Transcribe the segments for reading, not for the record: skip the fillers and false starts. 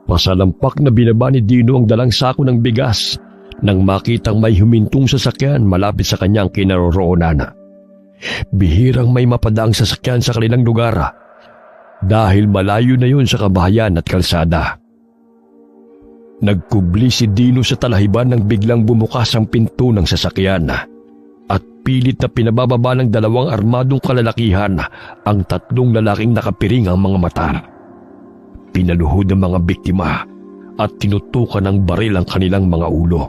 Pasalampak na binaba ni Dino ang dalang sako ng bigas nang makitang may humintong sasakyan malapit sa kanyang kinaroroonan. Bihirang may mapadaang sasakyan sa kanilang lugar dahil malayo na yun sa kabahayan at kalsada. Nagkubli si Dino sa talahiban nang biglang bumukas ang pinto ng sasakyan at pilit na pinabababa ng dalawang armadong kalalakihan ang tatlong lalaking nakapiring ang mga mata. Pinaluhod ng mga biktima at tinutukan ng baril ang kanilang mga ulo.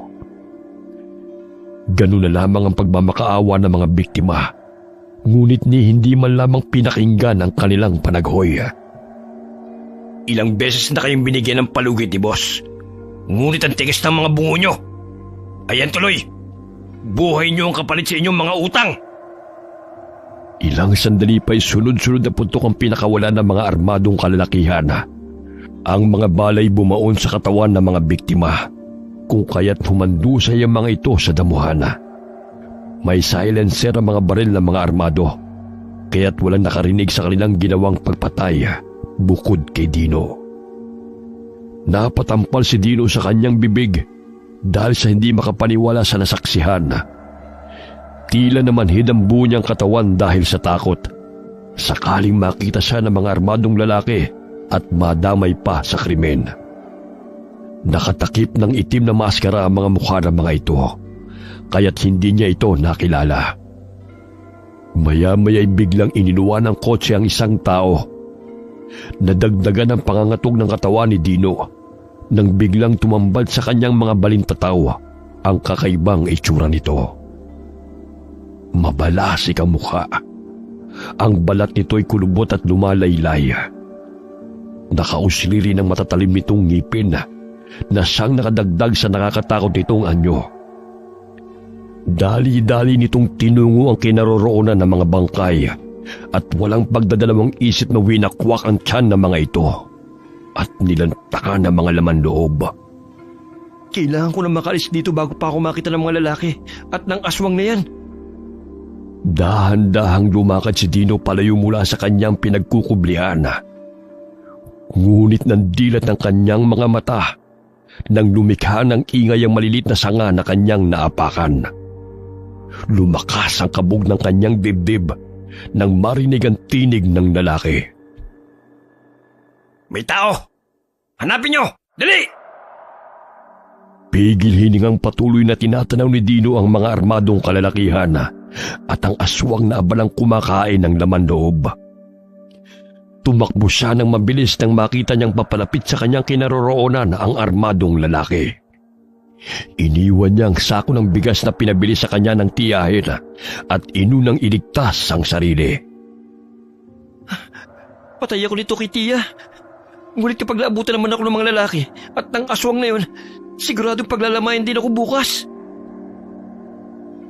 Ganun na lamang ang pagmamakaawa ng mga biktima, ngunit hindi man lamang pinakinggan ang kanilang panaghoy. Ilang beses na kayong binigyan ng palugit ni boss, ngunit ang tigas ng mga bungo nyo. Ayan tuloy, buhay nyo ang kapalit sa inyong mga utang. Ilang sandali pa'y sunod-sunod na puntok ang pinakawalan ng mga armadong kalalakihan. Ang mga balay bumaon sa katawan ng mga biktima, kung kaya't humandusay ang mga ito sa damuhan. May silencer ang mga baril ng mga armado, kaya't walang nakarinig sa kanilang ginawang pagpatay bukod kay Dino. Napatampal si Dino sa kanyang bibig dahil sa hindi makapaniwala sa nasaksihan. Tila naman hidang buo niyang katawan dahil sa takot. Sakaling makita siya ng mga armadong lalaki at madamay pa sa krimen. Nakatakip ng itim na maskara ang mga mukha ng mga ito, kaya't hindi niya ito nakilala. Maya-maya'y biglang iniluwa ng kotse ang isang tao. Nadagdagan ang pangangatog ng katawan ni Dino nang biglang tumambad sa kanyang mga balintataw ang kakaibang itsura nito. Mabalasik ang mukha. Ang balat nito'y kulubot at lumalaylay. Nakausliri ng matatalim nitong ngipin na siyang nakadagdag sa nakakatakot nitong anyo. Dali-dali nitong tinungo ang kinaroroonan ng mga bangkay at walang pagdadalawang isip na winakwak ang tiyan ng mga ito at nilantakan ng mga laman loob. Kailangan ko na makalis dito bago pa ako makita ng mga lalaki at ng aswang na yan. Dahan-dahang lumakad si Dino palayo mula sa kanyang pinagkukublihan. Ngunit nandilat ng kanyang mga mata nang lumikha ng ingay ang malilit na sanga na kanyang naapakan. Lumakas ang kabog ng kanyang dibdib nang marinig ang tinig ng lalaki. May tao! Hanapin nyo! Dali! Pigil hiningang patuloy na tinatanaw ni Dino ang mga armadong kalalakihan at ang aswang na abalang kumakain ng laman loob. Tumakbo siya ng mabilis nang makita niyang papalapit sa kanyang kinaroroonan ang armadong lalaki. Iniwan niya ang sako ng bigas na pinabili sa kanya ng tiyahin at inunang iligtas ang sarili. Patay ako nito kay tiya. Ngunit kapag naabutan naman ako ng mga lalaki at ng aswang na yun, siguradong paglalamayan din ako bukas.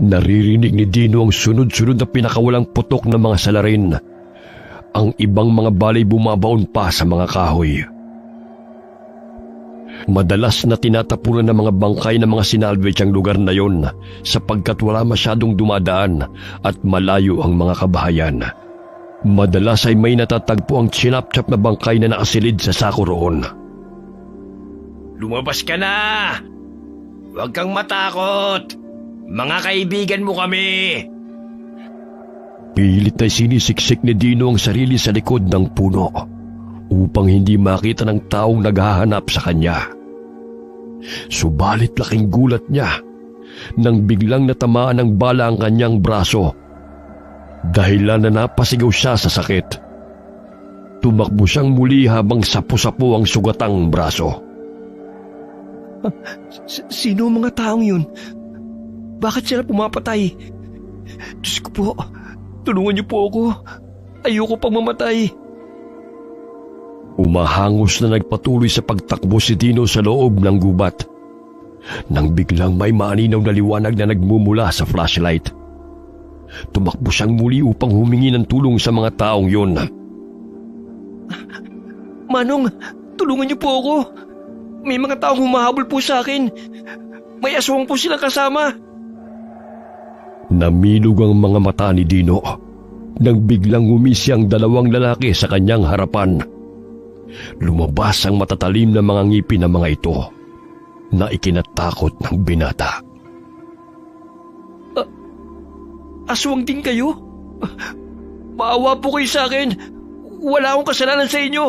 Naririnig ni Dino ang sunod-sunod na pinakawalang putok ng mga salarin. Ang ibang mga balay bumabaon pa sa mga kahoy. Madalas na tinatapunan ng mga bangkay ng mga sinalvage ang lugar na yon sapagkat wala masyadong dumadaan at malayo ang mga kabahayan. Madalas ay may natatagpo ang chinap-chap na bangkay na nakasilid sa sako roon. Lumabas ka na! Huwag kang matakot! Mga kaibigan mo kami! Pilit na sinisiksik ni Dino ang sarili sa likod ng puno upang hindi makita ng taong naghahanap sa kanya. Subalit laking gulat niya nang biglang natamaan ng bala ang kanyang braso. Dahilan na napasigaw siya sa sakit. Tumakbo siyang muli habang sapu-sapu ang sugatang braso. Sino ang mga taong yun? Bakit sila pumapatay? Diyos ko po, tulungan niyo po ako. Ayoko pang mamatay. Umahangos na nagpatuloy sa pagtakbo si Dino sa loob ng gubat nang biglang may maaninaw na liwanag na nagmumula sa flashlight. Tumakbo siyang muli upang humingi ng tulong sa mga taong yun. Manong, tulungan niyo po ako. May mga taong humahabol po sa akin. May aswang po silang kasama. Namilog ang mga mata ni Dino nang biglang umisi ang dalawang lalaki sa kanyang harapan. lumabas ang matatalim na mga ngipin ng mga ito na ikinatakot ng binata. Aswang din kayo? Maawa po kayo sa akin. Wala akong kasalanan sa inyo.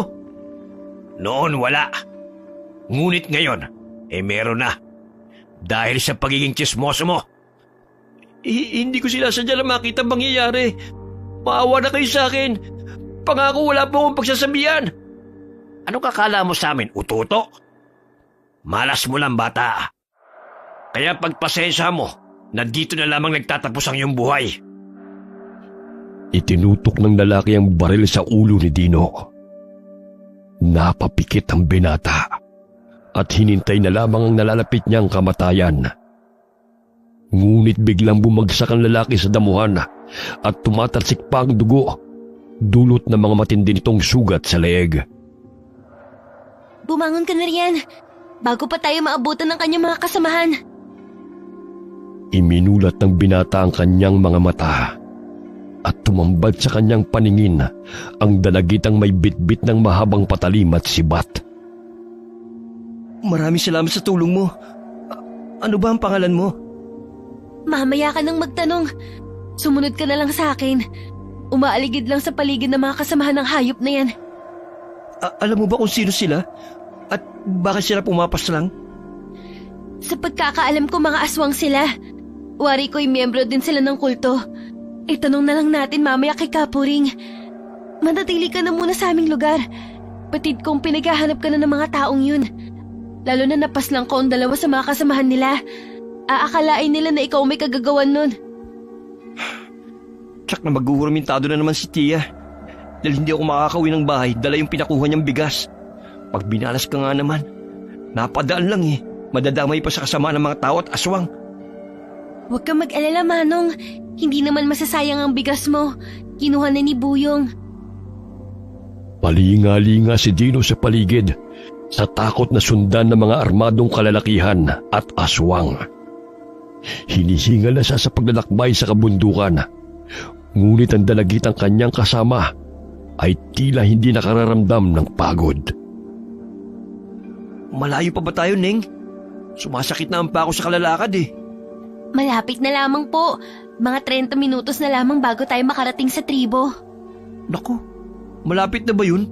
Noon wala. Ngunit ngayon, meron na. Dahil sa pagiging tsismoso mo. Hindi ko sinasadya na makita ang mangyayari. Maawa na kayo sa akin. Pangako wala po akong pagsasabihan. Anong kakala mo sa amin, ututo? Malas mo lang, bata. Kaya pagpasensya mo, na dito na lamang nagtatapos ang iyong buhay. Itinutok ng lalaki ang baril sa ulo ni Dino. Napapikit ang binata at hinintay na lamang ang nalalapit niyang kamatayan. Ngunit biglang bumagsak ang lalaki sa damuhan at tumatalsik pa ang dugo, dulot ng mga matindi nitong sugat sa leeg. Bumangon ka na riyan, bago pa tayo maabutan ng kanyang mga kasamahan. Iminulat ng binata ang kanyang mga mata at tumambad sa kanyang paningin ang dalagitang may bitbit ng mahabang patalim at sibat. Maraming salamat sa tulong mo. Ano ba ang pangalan mo? Mamaya ka nang magtanong. Sumunod ka na lang sa akin. Umaaligid lang sa paligid ng mga kasamahan ng hayop na yan. Alam mo ba kung sino sila? At bakit sila pumapas lang? Sa pagkakaalam ko, mga aswang sila. Wari ko'y miyembro din sila ng kulto. Itanong na lang natin mamaya kay Kapuring. Manatili ka na muna sa aming lugar. Batid kong pinaghahanap ka na ng mga taong yun. Lalo na napaslang ko ang dalawa sa mga kasamahan nila. Aakalain nila na ikaw may kagagawan nun. Tsak na maghuhurmentado na naman si Tia. Dahil hindi ako makakauwi ng bahay, dala yung pinakuha niyang bigas. Pag binalas ka nga naman, napadaan lang eh. Madadamay pa sa kasama ng mga tao at aswang. Huwag kang mag-alala, Manong. Hindi naman masasayang ang bigas mo. Kinuha na ni Buyong. Palinga-linga si Dino sa paligid sa takot na sundan ng mga armadong kalalakihan at aswang. Hinihingal na siya sa paglalakbay sa kabundukan. Ngunit ang dalagitang kanyang kasama ay tila hindi nakararamdam ng pagod. Malayo pa ba tayo, Neng? Sumasakit na ang pa ako sa kalalakad eh. Malapit na lamang po. Mga 30 minutos na lamang bago tayo makarating sa tribo. Naku, malapit na ba yun?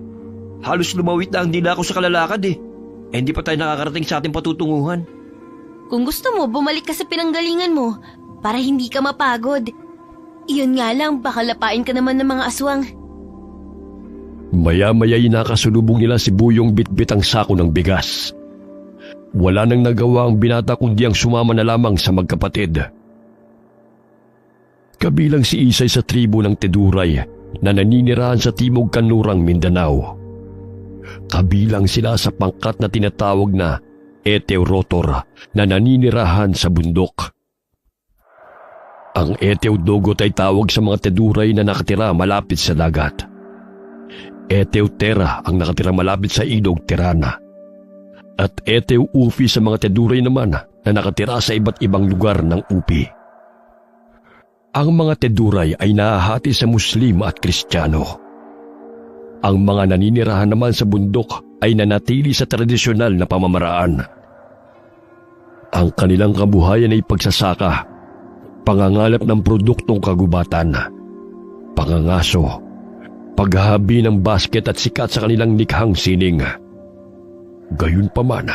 Halos lumawit na ang dila ko sa kalalakad eh. Hindi pa tayo nakakarating sa ating patutunguhan. Kung gusto mo, bumalik ka sa pinanggalingan mo para hindi ka mapagod. Iyon nga lang, baka lapain ka naman ng mga aswang. Maya-maya'y nakasulubong nila si Buyong bitbit ang sako ng bigas. Wala nang nagawa ang binata kundi ang sumama na lamang sa magkapatid. Kabilang si Isay sa tribo ng Teduray na naninirahan sa Timog Kanlurang Mindanao. Kabilang sila sa pangkat na tinatawag na Eteurotor na naninirahan sa bundok. Ang Eteudogot ay tawag sa mga Teduray na nakatira malapit sa dagat. Eteutera ang nakatira malapit sa ilog Tirana. At Eteuufi sa mga Teduray naman na nakatira sa iba't ibang lugar ng Upi. Ang mga Teduray ay nahahati sa Muslim at Kristiyano. Ang mga naninirahan naman sa bundok ay nanatili sa tradisyonal na pamamaraan. Ang kanilang kabuhayan ay pagsasaka, pangangalap ng produktong kagubatan, pangangaso, paghahabi ng basket at sikat sa kanilang likhang sining. Gayunpaman,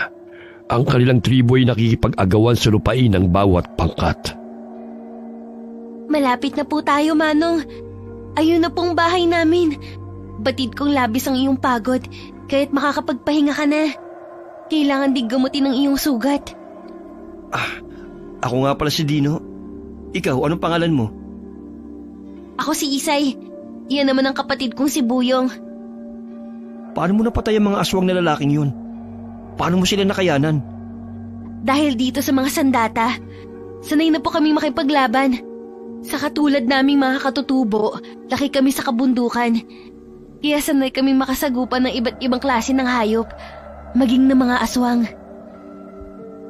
ang kanilang tribo ay nakikipag-agawan sa lupain ng bawat pangkat. Malapit na po tayo, Manong. Ayun na pong bahay namin. Batid kong labis ang iyong pagod, kaya't makakapagpahinga ka na. Kailangan din gamutin ang iyong sugat. Ako nga pala si Dino. Ikaw, anong pangalan mo? Ako si Isay. Iyan naman ang kapatid kong si Buyong. Paano mo napatay ang mga aswang na lalaking yun? Paano mo sila nakayanan? Dahil dito sa mga sandata, sanay na po kami makipaglaban. Sa katulad naming mga katutubo, laki kami sa kabundukan. Kaya sanay kami makasagupan ng iba't ibang klase ng hayop, maging ng mga aswang.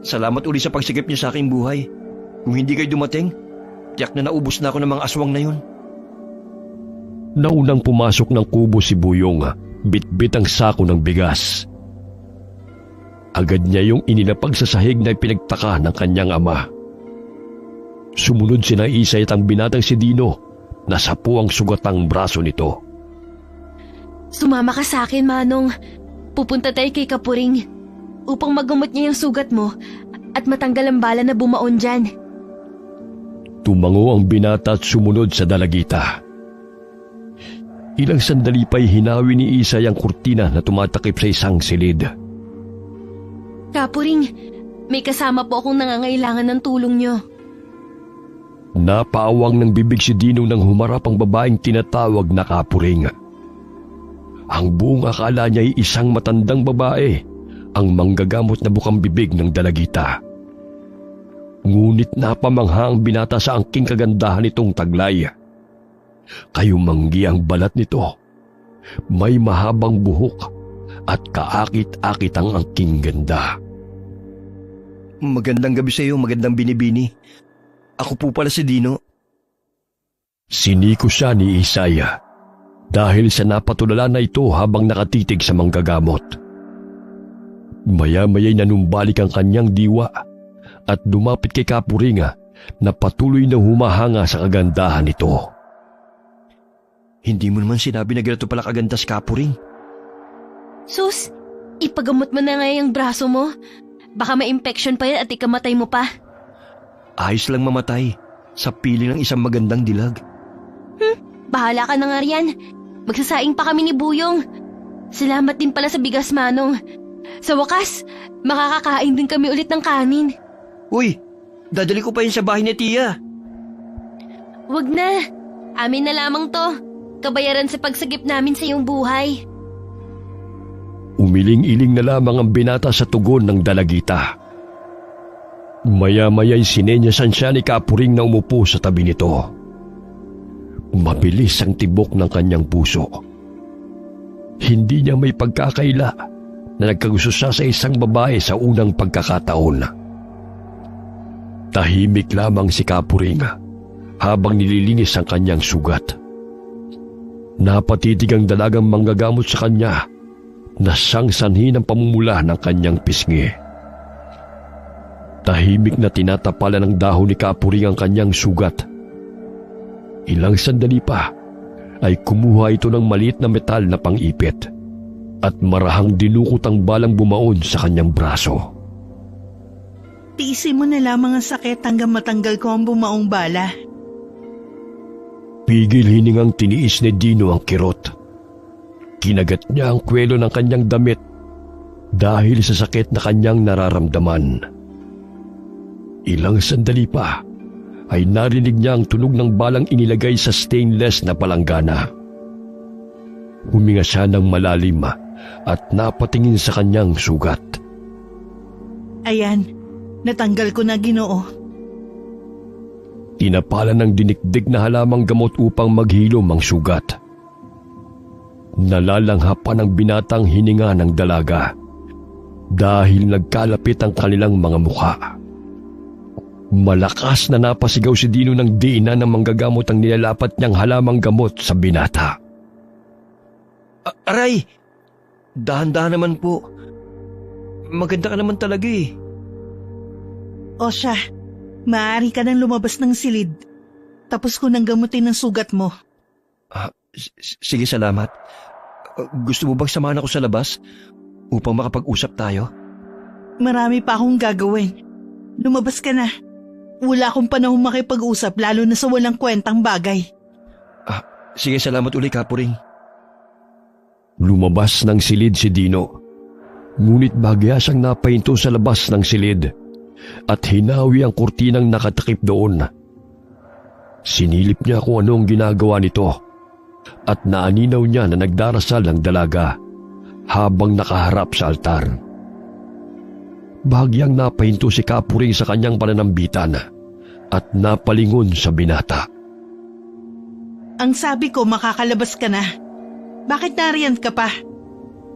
Salamat uli sa pagsigip niyo sa aking buhay. Kung hindi kayo dumating, tiyak na naubos na ako ng mga aswang na yun. Naunang pumasok ng kubo si Buyong bitbit ang sako ng bigas. Agad niya yung inilapag sa sahig na pinagtaka ng kanyang ama. Sumunod sina Isay at ang binatang si Dino na sapu ang sugatang braso nito. Sumama ka sa akin, Manong. Pupunta tayo kay Kapuring upang magamot niya yung sugat mo at matanggal ang bala na bumaon dyan. Tumango ang binata at sumunod sa dalagita. Ilang sandali pa'y hinawi ni Isay ang kurtina na tumatakip sa isang silid. Kapuring, may kasama po akong nangangailangan ng tulong niyo. Napaawang ng bibig si Dino nang humarap ang babaeng tinatawag na Kapuring. Ang buong akala niya ay isang matandang babae, ang manggagamot na bukang bibig ng dalagita. Ngunit napamangha ang binata sa angking kagandahan nitong taglay. Kayumanggi ang balat nito. May mahabang buhok at kaakit-akit ang angking ganda. Magandang gabi sa iyo, magandang binibini. Ako po pala si Dino. Siniko siya ni Isaya dahil sa napatulala na ito habang nakatitig sa manggagamot. Maya-maya'y nanumbalik ang kanyang diwa at dumapit kay Kapuringa na patuloy na humahanga sa kagandahan nito. Hindi mo naman sinabi na ganito pala kaganda si Kapuring. Sus, ipagamot mo na nga yung braso mo. Baka ma-infection pa yan at ikamatay mo pa. Ayos lang mamatay sa piling ng isang magandang dilag. Bahala ka na nga riyan. Magsasaing pa kami ni Buyong. Salamat din pala sa bigas, Manong. Sa wakas, makakakain din kami ulit ng kanin. Uy, dadali ko pa yun sa bahay ni Tia. Wag na. Amin na lamang to. Kabayaran sa pagsagip namin sa iyong buhay. Umiling-iling na lamang ang binata sa tugon ng dalagita. Maya-maya'y sinenyasan siya ni Kapuring na umupo sa tabi nito. Mabilis ang tibok ng kanyang puso. Hindi niya may pagkakaila na nagkagusto siya sa isang babae sa unang pagkakataon. Tahimik lamang si Kapuring habang nililinis ang kanyang sugat. Napatitig ang dalagang manggagamot sa kanya na siyang sanhi ng pamumula ng kanyang pisngi. Tahimik na tinatapalan ng dahon ni Kapuring ang kanyang sugat. Ilang sandali pa ay kumuha ito ng maliit na metal na pang-ipit at marahang dinukot ang balang bumaon sa kanyang braso. Tiisin mo na lamang ang sakit hanggang matanggal ko ang bumaong bala. Pigil hiningang tiniis ni Dino ang kirot. Kinagat niya ang kwelo ng kanyang damit dahil sa sakit na kanyang nararamdaman. Ilang sandali pa ay narinig niya ang tunog ng balang inilagay sa stainless na palanggana. Huminga siya ng malalim at napatingin sa kanyang sugat. Ayan, natanggal ko na, Ginoo. Tinapalan ng dinikdik na halamang gamot upang maghilom ang sugat. Nalalanghapan ang binatang hininga ng dalaga dahil nagkalapit ang kanilang mga mukha. Malakas na napasigaw si Dino ng diina ng manggagamot ang nilalapat niyang halamang gamot sa binata. Aray! Dahan-dahan naman po. Maganda ka naman talaga eh. O siya, maaari ka nang lumabas ng silid. Tapos ko nang gamutin ang sugat mo. Sige, salamat. Gusto mo bang samahan ako sa labas upang makapag-usap tayo? Marami pa akong gagawin. Lumabas ka na. Wala akong panahon makipag-usap lalo na sa walang kwentang bagay. Sige, salamat uli, Kapuring. Lumabas ng silid si Dino. Ngunit bagya siyang napahinto sa labas ng silid at hinawi ang kurtinang nakatakip doon. Sinilip niya kung ano ang ginagawa nito at naaninaw niya na nagdarasal ang dalaga habang nakaharap sa altar. Bahagyang napahinto si Kapuring sa kanyang pananambitan at napalingon sa binata. Ang sabi ko makakalabas ka na. Bakit nariyan ka pa?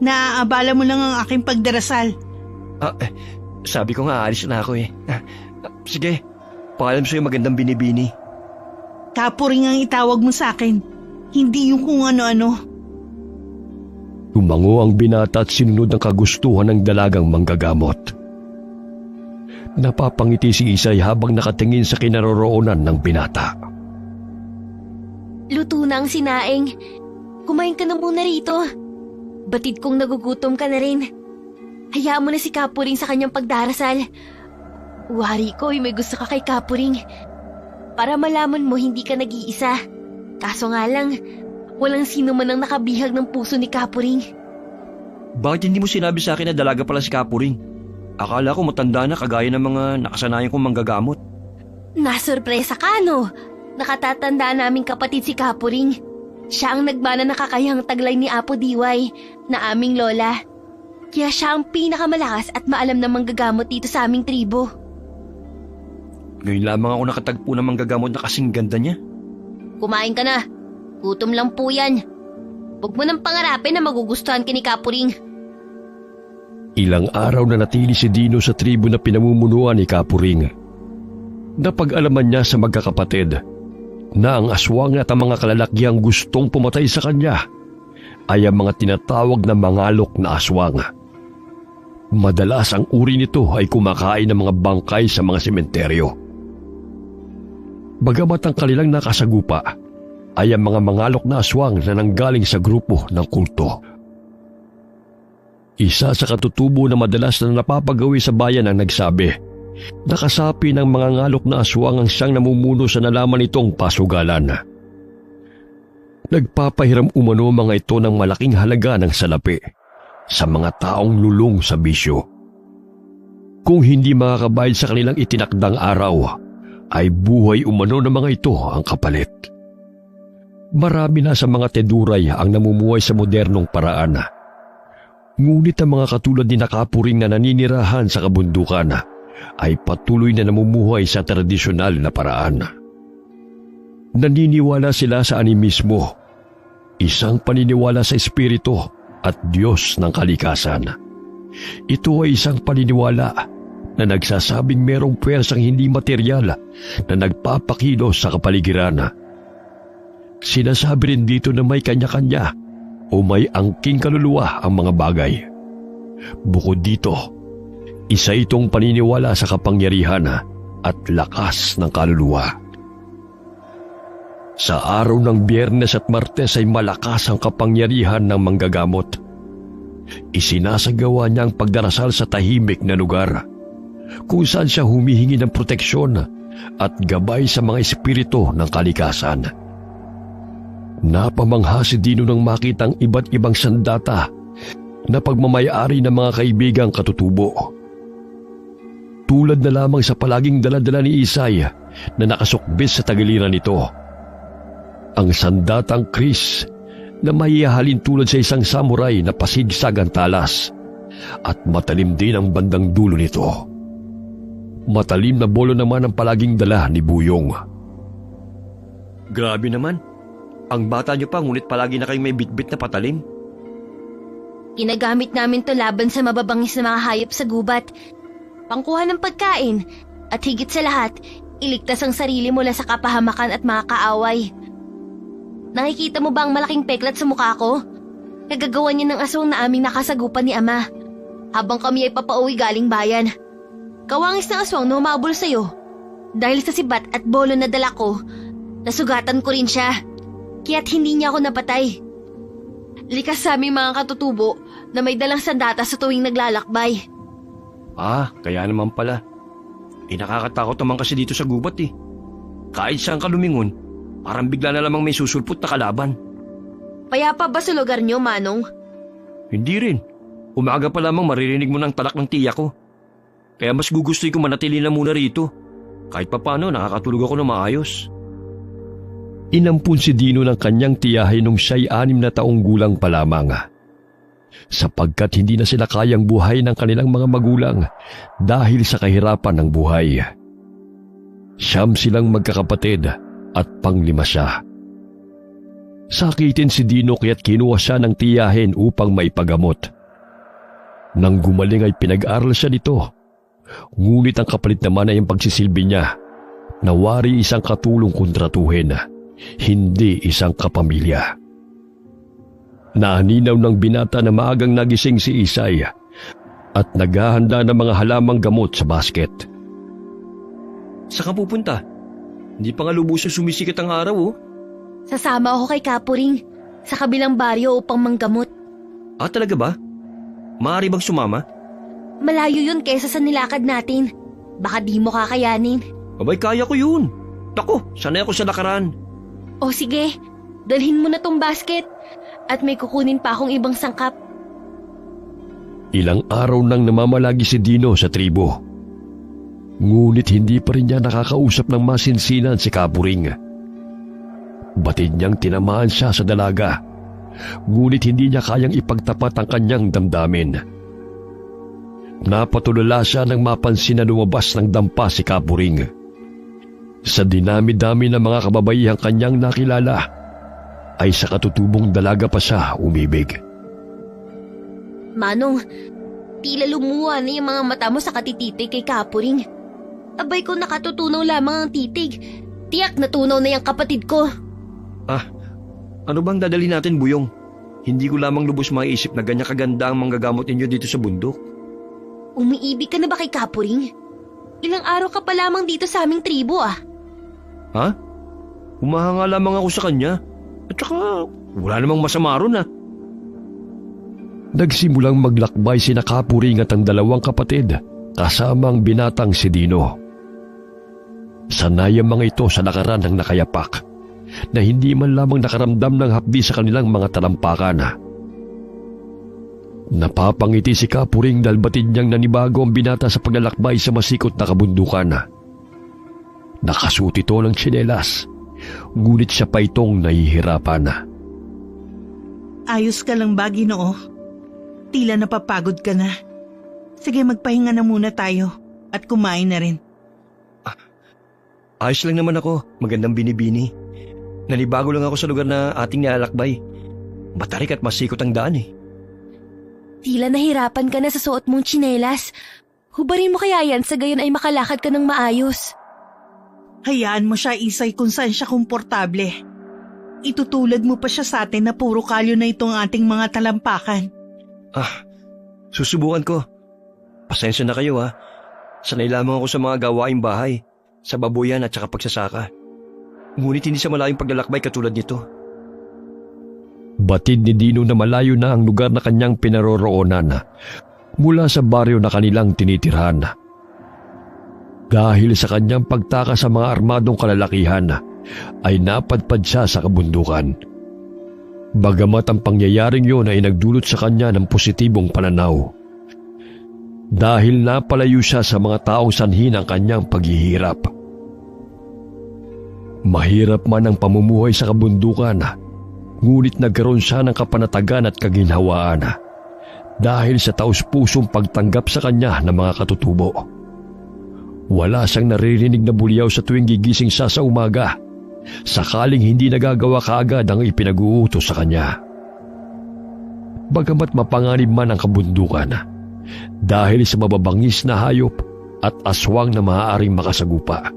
Naaabala mo lang ang aking pagdarasal. Sabi ko nga aalis na ako eh. Sige, paalam sa'yo magandang binibini. Kapuring ang itawag mo sa akin. Hindi yung kung ano-ano. Tumango ang binata at sinunod ang kagustuhan ng dalagang manggagamot. Napapangiti si Isay habang nakatingin sa kinaroroonan ng binata. Luto na ang sinaing. Kumain ka na muna rito. Batid kong nagugutom ka na rin. Hayaan mo na si Kapuring sa kanyang pagdarasal. Wari ko, may gusto ka kay Kapuring. Para malaman mo hindi ka nag-iisa. Kaso nga lang, walang sino man ang nakabihag ng puso ni Kapuring. Bakit hindi mo sinabi sa akin na dalaga pala si Kapuring? Akala ko matanda na kagaya ng mga nakasanayan kong manggagamot. Nasurpresa ka, no? Nakatatanda naming kapatid si Kapuring. Siya ang nagmana na kakayahang taglay ni Apo Diway na aming lola. Kaya siya ang pinakamalakas at maalam na manggagamot dito sa aming tribo. Ngayon lamang ako nakatagpo ng manggagamot na kasing ganda niya. Kumain ka na. Gutom lang po yan. Huwag mo nang pangarapin na magugustuhan ka ni Kapuring. Ilang araw na natili si Dino sa tribo na pinamumunuan ni Kapuring. Napag-alaman niya sa magkakapatid na ang aswang at ang mga kalalakiang gustong pumatay sa kanya ay ang mga tinatawag na mangalok na aswang. Madalas ang uri nito ay kumakain ng mga bangkay sa mga sementeryo. Bagamat ang kanilang nakasagupa ay ang mga mangalok na aswang na nanggaling sa grupo ng kulto. Isa sa katutubo na madalas na napapagawi sa bayan ang nagsabi, nakasapi ng mga ngalok na aswang ang siyang namumuno sa nalaman itong pasugalan. Nagpapahiram umano mga ito ng malaking halaga ng salapi sa mga taong lulong sa bisyo. Kung hindi makakabayad sa kanilang itinakdang araw, ay buhay umano ng mga ito ang kapalit. Marami na sa mga teduray ang namumuhay sa modernong paraan. Ngunit ang mga katulad ni Kapuring na naninirahan sa kabundukan ay patuloy na namumuhay sa tradisyonal na paraan. Naniniwala sila sa animismo, isang paniniwala sa espiritu at Diyos ng kalikasan. Ito ay isang paniniwala na nagsasabing merong pwersang hindi material na nagpapakilos sa kapaligiran. Sinasabi rin dito na may kanya-kanya o may angking kaluluwa ang mga bagay. Bukod dito, isa itong paniniwala sa kapangyarihan at lakas ng kaluluwa. Sa araw ng Biyernes at Martes ay malakas ang kapangyarihan ng manggagamot. Isinasagawa niya ang pagdarasal sa tahimik na lugar, kung saan siya humihingi ng proteksyon at gabay sa mga espiritu ng kalikasan. Napamangha si Dino nang makitang iba't ibang sandata na pagmamayari ng mga kaibigang katutubo. Tulad na lamang sa palaging daladala ni Isay na nakasukbis sa tagiliran nito. Ang sandatang Chris na maihahalin tulad sa isang samurai na pasigsag ang talas at matalim din ang bandang dulo nito. Matalim na bolo naman ang palaging dala ni Buyong. Grabe naman. Ang bata niyo pa ngunit palagi na kayong may bitbit na patalim. Ginagamit namin to laban sa mababangis na mga hayop sa gubat, pangkuha ng pagkain, at higit sa lahat, iligtas ang sarili mula sa kapahamakan at mga kaaway. Nakikita mo ba ang malaking peklat sa mukha ko? Kagagawa niya ng aswang na aming nakasagupan ni Ama habang kami ay papauwi galing bayan. Kawangis ng aswang na humabol sa'yo. Dahil sa sibat at bolo na dala ko, nasugatan ko rin siya. Kaya't hindi niya ako napatay. Likas sa aming mga katutubo na may dalang sandata sa tuwing naglalakbay. Kaya naman pala. Nakakatakot naman kasi dito sa gubat eh. Kahit saan ka lumingon, parang bigla na lamang may susulpot na kalaban. Payapa ba sa lugar niyo, Manong? Hindi rin. Umaga pa lamang maririnig mo ng talak ng tiya ko. Kaya mas gugustoy ko manatili na muna rito. Kahit papano nakakatulog ako ng maayos. Inampun si Dino ng kanyang tiyahin nung siya'y 6 na taong gulang pa lamang. Sapagkat hindi na sila kayang buhay ng kanilang mga magulang dahil sa kahirapan ng buhay. 9 silang magkakapatid at pang-5 siya. Sakitin si Dino kaya't kinuha siya ng tiyahin upang maipagamot. Nang gumaling ay pinag-aral siya nito. Ngunit ang kapalit naman ay ang pagsisilbi niya na wari isang katulong kontratuhin, hindi isang kapamilya. Naaninaw ng binata na maagang nagising si Isay at naghahanda ng mga halamang gamot sa basket. Saan ka pupunta? Hindi pa nga lubusang sumisikat ang araw oh. Sasama ako kay Kapuring sa kabilang baryo upang manggamot. Ah, talaga ba? Maaari bang sumama? Malayo yun kaysa sa nilakad natin. Baka di mo kakayanin. Abay, kaya ko yun. Naku, sanay ako sa lakaran. O sige, dalhin mo na tong basket at may kukunin pa akong ibang sangkap. Ilang araw nang namamalagi si Dino sa tribo. Ngunit hindi pa rin niya nakakausap ng masinsinan si Kapuring. Batid niyang tinamaan siya sa dalaga, ngunit hindi niya kayang ipagtapat ang kanyang damdamin. Napatulala siya nang mapansin na lumabas ng dampa si Kapuring. Sa dinami-dami ng mga kababaihang kanyang nakilala, ay sa katutubong dalaga pa siya umibig. Manong, tila lumuha na yung mga mata mo sa katititig kay Kapuring. Abay ko nakatutunaw lamang ang titig. Tiyak natunaw na yung kapatid ko. Ah, ano bang dadali natin, Buyong? Hindi ko lamang lubos maiisip na ganyan kaganda ang manggagamot ninyo dito sa bundok. Umiibig ka na ba kay Kapuring? Ilang araw ka pa lamang dito sa aming tribo ah. Ha? Humahanga lamang ako sa kanya. At saka, wala namang masama ron ah. Nagsimulang maglakbay sina Kapuring at ang dalawang kapatid kasama ang binatang si Dino. Sanay ang mga ito sa lakaran ng nakayapak na hindi man lamang nakaramdam ng hapdi sa kanilang mga talampakan. Napapangiti si Kapuring dahil batid niyang nanibago ang binata sa paglalakbay sa masikot na kabundukan. Nakasuot ito ng tsinelas, ngunit siya pa itong nahihirapan. Ayos ka lang ba, Ginoo? Tila napapagod ka na. Sige, magpahinga na muna tayo at kumain na rin. Ayos lang naman ako, magandang binibini. Nanibago lang ako sa lugar na ating nilalakbay. Matarik at masikot ang daan eh. Tila nahirapan ka na sa suot mong tsinelas. Hubarin mo kaya yan sa gayon ay makalakad ka ng maayos. Hayaan mo siya, Isay, kung saan siya komportable. Itutulad mo pa siya sa atin na puro kalyo na itong ating mga talampakan. Ah, susubukan ko. Pasensya na kayo ha. Sanay lamang ako sa mga gawaing bahay, sa babuyan at saka pagsasaka. Ngunit hindi sa malayong paglalakbay katulad nito. Batid ni Dino na malayo na ang lugar na kanyang pinaroroonan mula sa baryo na kanilang tinitirhan. Dahil sa kanyang pagtaka sa mga armadong kalalakihan, ay napadpad siya sa kabundukan. Bagamat ang pangyayaring yun ay nagdulot sa kanya ng positibong pananaw. Dahil napalayo siya sa mga taong sanhi ng kanyang paghihirap. Mahirap man ang pamumuhay sa kabundukan, ngunit nagkaroon siya ng kapanatagan at kaginhawaan dahil sa taus-pusong pagtanggap sa kanya ng mga katutubo. Wala siyang naririnig na bulyaw sa tuwing gigising siya sa umaga, sakaling hindi nagagawa kaagad ang ipinag-uutos sa kanya. Bagamat mapanganib man ang kabundukan, dahil sa mababangis na hayop at aswang na maaaring makasagupa,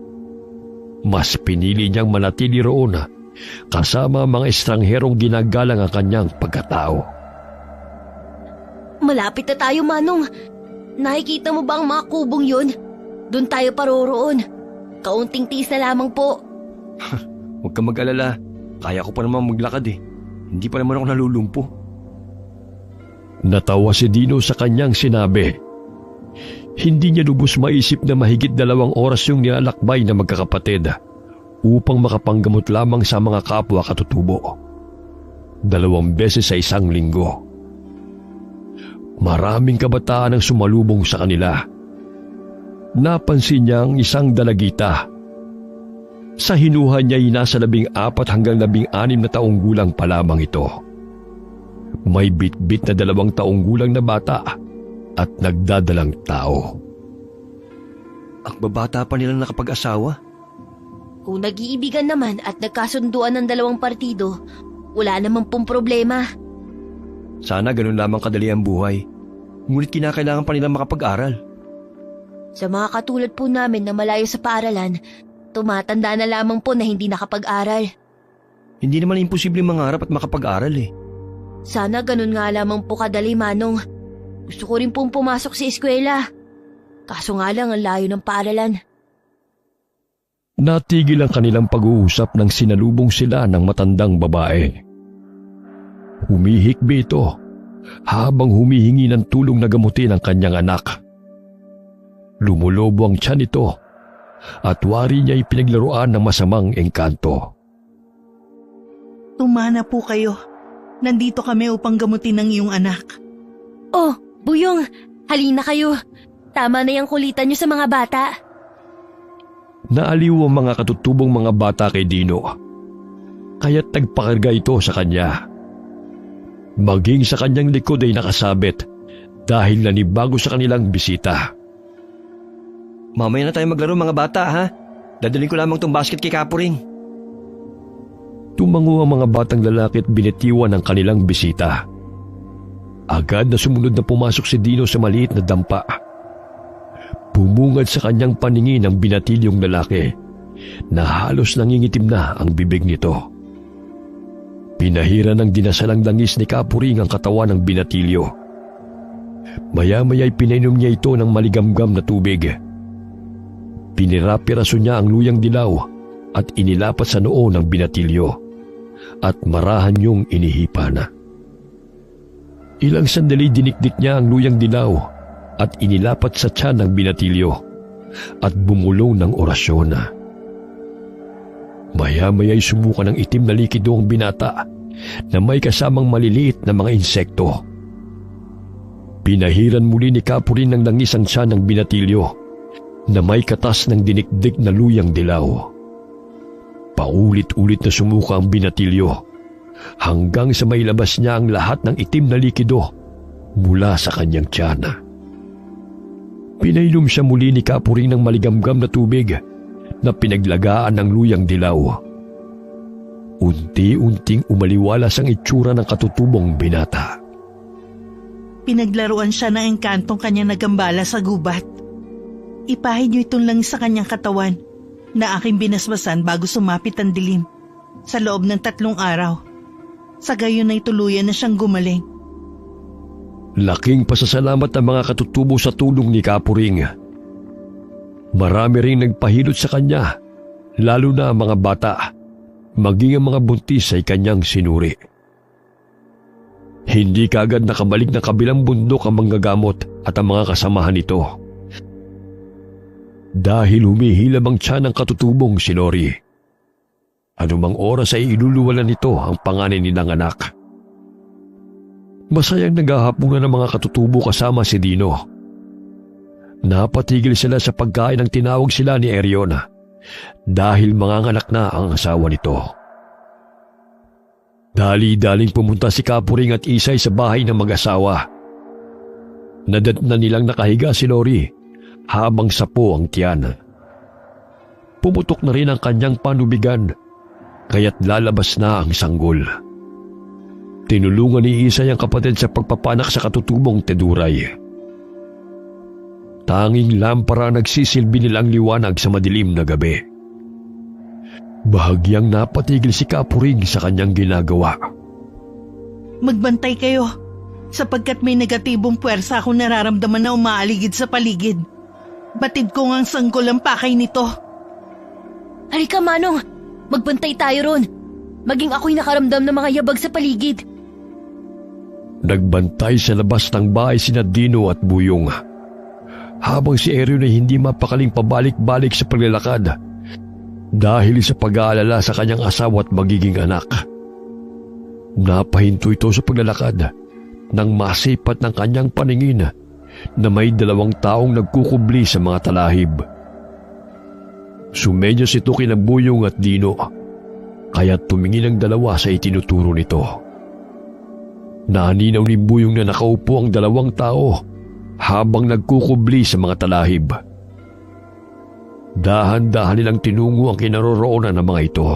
mas pinili niyang manatili roon kasama mga estrangherong ginagalang ang kanyang pagkatao. Malapit na tayo, Manong. Nakikita mo ba ang mga kubong yun? Doon tayo paroroon. Kaunting tiis na lamang po. Huwag kang mag-alala. Kaya ko pa naman maglakad eh. Hindi pa naman ako nalulumpo. Natawa si Dino sa kanyang sinabi. Hindi niya lubos maisip na mahigit 2 oras yung nilalakbay na magkakapatid upang makapanggamot lamang sa mga kapwa katutubo. 2 beses sa isang linggo. Maraming kabataan ang sumalubong sa kanila. Napansin niya ang isang dalagita. Sa hinuha niya ay nasa 14 hanggang 16 na taong gulang pa lamang ito. May bitbit na 2 taong gulang na bata at nagdadalang tao. Ang babata pa nilang nakapag-asawa. Kung nag-iibigan naman at nagkasunduan ng 2 partido, wala namang pong problema. Sana ganun lamang kadali ang buhay. Ngunit kinakailangan pa nilang makapag-aral. Sa mga katulad po namin na malayo sa paaralan, tumatanda na lamang po na hindi nakapag-aral. Hindi naman imposible mangarap at makapag-aral eh. Sana ganun nga lamang po kadali, Manong. Gusto ko rin pong pumasok sa eskwela. Kaso nga lang ang layo ng paaralan. Natigil ang kanilang pag-uusap nang sinalubong sila ng matandang babae. Humihikbi ito habang humihingi ng tulong na gamutin ang kanyang anak. Lumulobo ang tiyan nito at wari niya pinaglaruan ng masamang engkanto. Tumana po kayo. Nandito kami upang gamutin ang iyong anak. Oh, Buyong, halina kayo. Tama na yung kulitan niyo sa mga bata. Naaliw ang mga katutubong mga bata kay Dino, kaya't nagpakarga ito sa kanya. Maging sa kanyang likod ay nakasabit dahil nanibago sa kanilang bisita. Mamaya na tayo maglaro mga bata ha. Dadalhin ko lamang tong basket kay Kapuring. Tumango ang mga batang lalaki at binitiwan ang kanilang bisita. Agad na sumunod na pumasok si Dino sa maliit na dampa. Bumungad sa kanyang paningin ang binatilyong lalaki na halos nangingitim na ang bibig nito. Pinahira ng dinasalang langis ni Kapuring ang katawan ng binatilyo. Maya-maya'y pinainom niya ito ng maligamgam na tubig. Pinirapiraso niya ang luyang dilaw at inilapat sa noo ng binatilyo at marahan niyong inihipan. Ilang sandali dinikdik niya ang luyang dilaw at inilapat sa tiyan ng binatilyo at bumulong ng orasyon. Maya-maya'y sumuka ng itim na likido ang binata na may kasamang maliliit na mga insekto. Pinahiran muli ni Kapuring ng langis ang tiyan ng binatilyo na may katas ng dinikdik na luyang dilaw. Paulit-ulit na sumuka ang binatilyo hanggang sa may labas niya ang lahat ng itim na likido mula sa kanyang tiyan. Pinainom siya muli ni Kapuring ng maligamgam na tubig na pinaglagaan ng luyang dilaw. Unti-unting umaliwalas ang itsura ng katutubong binata. Pinaglaruan siya ng engkantong kanyang nagambala sa gubat. Ipahid niyo itong lang sa kanyang katawan na aking binasbasan bago sumapit ang dilim sa loob ng 3 araw. Sa gayon ay tuluyan na siyang gumaling. Laking pasasalamat ng mga katutubo sa tulong ni Kapuring. Marami ring nagpahilot sa kanya, lalo na ang mga bata, maging ang mga buntis ay kanyang sinuri. Hindi kaagad nakabalik na kabilang bundok ang manggagamot at ang mga kasamahan nito. Dahil humihilab ang tiyan ng katutubong si Nori. Anumang oras ay iluluwalan nito ang panganay nilang anak. Masayang naghahapunan ng mga katutubo kasama si Dino. Napatigil sila sa pagkain ng tinawag sila ni Erion dahil manganganak na ang asawa nito. Dali-daling pumunta si Kapuring at Isay sa bahay ng mag-asawa. Nadatnan nilang nakahiga si Lori habang sapo ang tiyan. Pumutok na rin ang kanyang panubigan kaya't lalabas na ang sanggol. Tinulungan ni Isay ang kapatid sa pagpapanak sa katutubong teduray. Tanging lampara nagsisilbi nilang liwanag sa madilim na gabi. Bahagyang napatigil si Kapuring sa kanyang ginagawa. Magbantay kayo sapagkat may negatibong puwersa akong nararamdaman na umaaligid sa paligid. Batid ko ngang sanggol ang pakay nito. Halika, Manong. Magbantay tayo ron. Maging ako'y nakaramdam ng mga yabag sa paligid. Nagbantay sa labas ng bahay sina Dino at Buyong. Habang si Erion ay hindi mapakaling pabalik-balik sa paglalakad dahil sa pag-aalala sa kanyang asawa at magiging anak. Napahinto ito sa paglalakad nang masipat ng kanyang paningin na may 2 taong nagkukubli sa mga talahib. Sumenyas ito kina Buyong at Dino, kaya tumingin ang dalawa sa itinuturo nito. Naninaw ni Buyong na nakaupo ang 2 tao habang nagkukubli sa mga talahib. Dahan-dahan nilang tinungo ang kinaroroonan ng mga ito.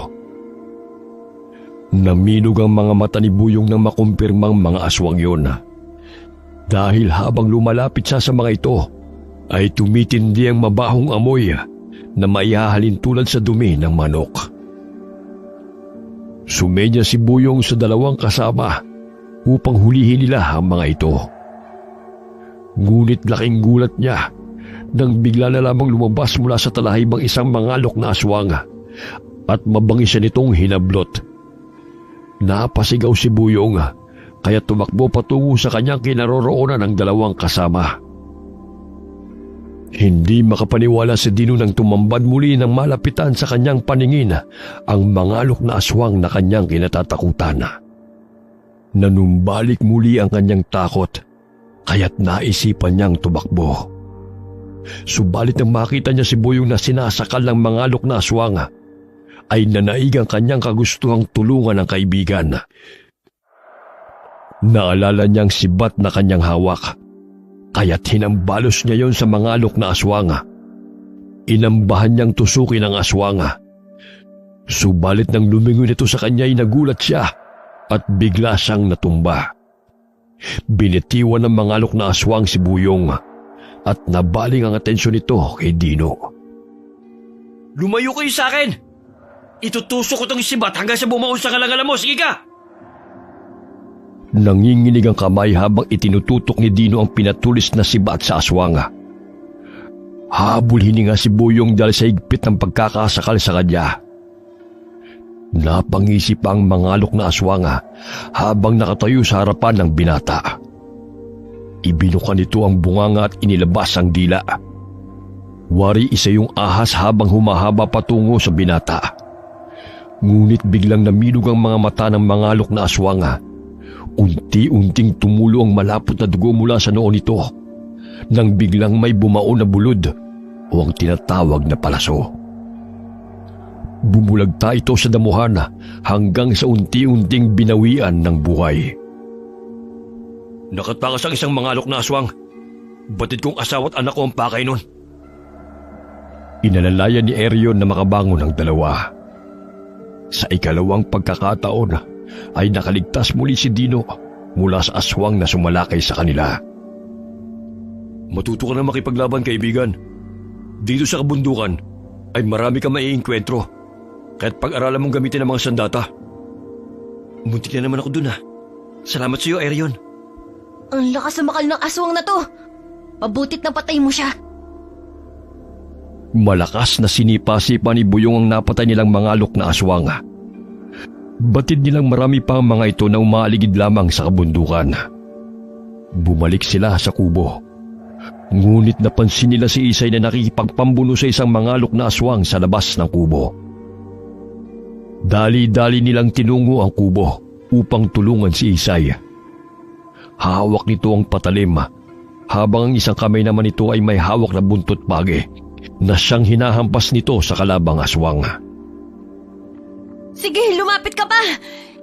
Naminog ang mga mata ni Buyong nang makumpirmang mga aswang yun. Dahil habang lumalapit siya sa mga ito, ay tumitindi ang mabahong amoy na maihahalin tulad sa dumi ng manok. Sumenya si Buyong sa 2 kasama upang hulihin nila ang mga ito. Ngunit laking gulat niya nang bigla na lamang lumabas mula sa talahibang isang mangalok na aswang at mabangis siya nitong hinablot. Napasigaw si Buyong kaya tumakbo patungo sa kanyang kinaroroonan ng dalawang kasama. Hindi makapaniwala si Dino nang tumambad muli ng malapitan sa kanyang paningin ang mangalok na aswang na kanyang kinatatakutan. Nanumbalik muli ang kanyang takot kaya't naisipan niyang tumakbo. Subalit nang makita niya si Buyong na sinasakal ng mangalok na aswang, ay nanaig ang kanyang kagustuhang tulungan ng kaibigan. Naalala niyang sibat na kanyang hawak, kaya't hinambalos niya yon sa mangalok na aswang. Inambahan niyang tusukin ang aswang. Subalit nang lumingon ito sa kanya ay nagulat siya at bigla siyang natumba. Binitiwan ng mangalok na aswang si Buyong at nabaling ang atensyon nito kay Dino. Lumayo kayo sa akin! Itutusok ko tong sibat hanggang sa bumaon sa kalangala mo. Sige ka! Nanginginig ang kamay habang itinututok ni Dino ang pinatulis na sibat sa aswang. Habol hininga si Buyong dahil sa higpit ng pagkakasakal sa kanya. Napangisip ang mangalok na aswang habang nakatayo sa harapan ng binata. Ibinuka nito ang bunganga at inilabas ang dila. Wari isa yung ahas habang humahaba patungo sa binata. Ngunit biglang namilog ang mga mata ng mangalok na aswang. Unti-unting tumulo ang malapot na dugo mula sa noo nito nang biglang may bumaon na bulod o ang tinatawag na palaso. Bumulagta ito sa damuhan hanggang sa unti-unting binawian ng buhay. Nakatakas ang isang mangalok na aswang. Batid kong asawa at anak ko ang pakay nun. Inalalayan ni Erion na makabangon ang dalawa. Sa ikalawang pagkakataon ay nakaligtas muli si Dino mula sa aswang na sumalakay sa kanila. Matuto ka na makipaglaban, kaibigan. Dito sa kabundukan ay marami kang maiinkwentro. Kahit pag-aralan mong gamitin ang mga sandata. Muntik na naman ako dun. Salamat sa iyo, Erion. Ang lakas na makal ng aswang na to. Mabutit na patay mo siya. Malakas na sinipa-sipa ni Buyong ang napatay nilang mangalok na aswang. Batid nilang marami pa ang mga ito na umaaligid lamang sa kabundukan. Bumalik sila sa kubo. Ngunit napansin nila si Isay na nakikipagpambuno sa isang mangalok na aswang sa labas ng kubo. Dali-dali nilang tinungo ang kubo upang tulungan si Isay. Hawak nito ang patalim, habang ang isang kamay naman nito ay may hawak na buntot page na siyang hinahampas nito sa kalabang aswang. Sige, lumapit ka pa.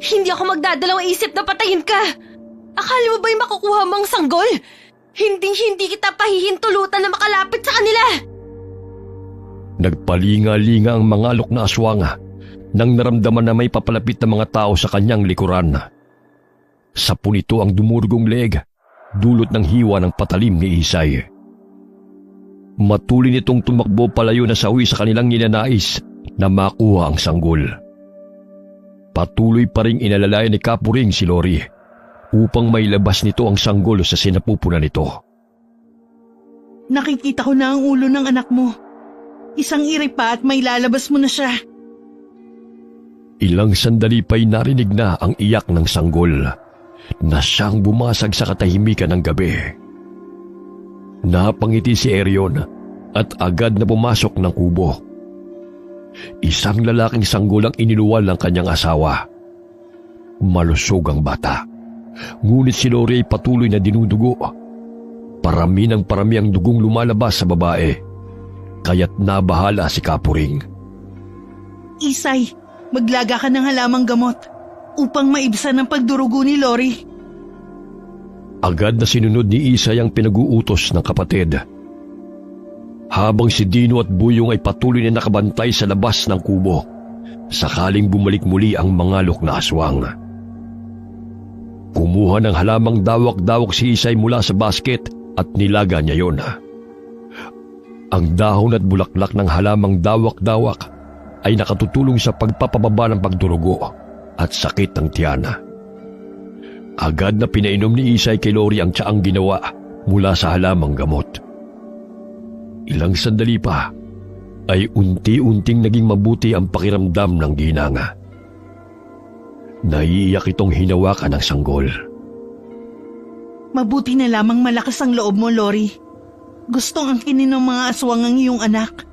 Hindi ako magdadalawang isip na patayin ka. Akala mo ba'y makukuha mong sanggol? Hindi kita pahihintulutan na makalapit sa kanila. Nagpalinga-linga ang mangalok na aswang nang naramdaman na may papalapit na mga tao sa kanyang likuran. Sapo nito ang dumurugong leeg, dulot ng hiwa ng patalim ni Isay. Matuloy nitong tumakbo palayo na sawi sa kanilang ninanais na makuha ang sanggol. Patuloy pa ring inalalayan ni Kapuring si Lori upang mailabas nito ang sanggol sa sinapupunan nito. Nakikita ko na ang ulo ng anak mo. Isang iri pa at may lalabas mo na siya. Ilang sandali pa'y narinig na ang iyak ng sanggol na siyang bumasag sa katahimikan ng gabi. Napangiti si Erion at agad na pumasok ng kubo. Isang lalaking sanggol ang iniluwal ng kanyang asawa. Malusog ang bata, ngunit si Lori ay patuloy na dinudugo. Parami ng parami ang dugong lumalabas sa babae, kaya't nabahala si Kapuring. Isay, maglaga ka ng halamang gamot upang maibsan ang pagdurugo ni Lori. Agad na sinunod ni Isay ang pinag-uutos ng kapatid. Habang si Dino at Buyong ay patuloy na nakabantay sa labas ng kubo, sakaling bumalik muli ang mangalok na aswang. Kumuha ng halamang dawak-dawak si Isay mula sa basket at nilaga niya yon. Ang dahon at bulaklak ng halamang dawak-dawak ay nakatutulong sa pagpapababa ng pagdurugo at sakit ng tiyan. Agad na pinainom ni Isay kay Lori ang tsaang ginawa mula sa halamang gamot. Ilang sandali pa ay unti-unting naging mabuti ang pakiramdam ng ginanga. Naiiyak itong hinawakan ng sanggol. Mabuti na lamang malakas ang loob mo, Lori. Gustong angkinin ng mga aswang ang iyong anak,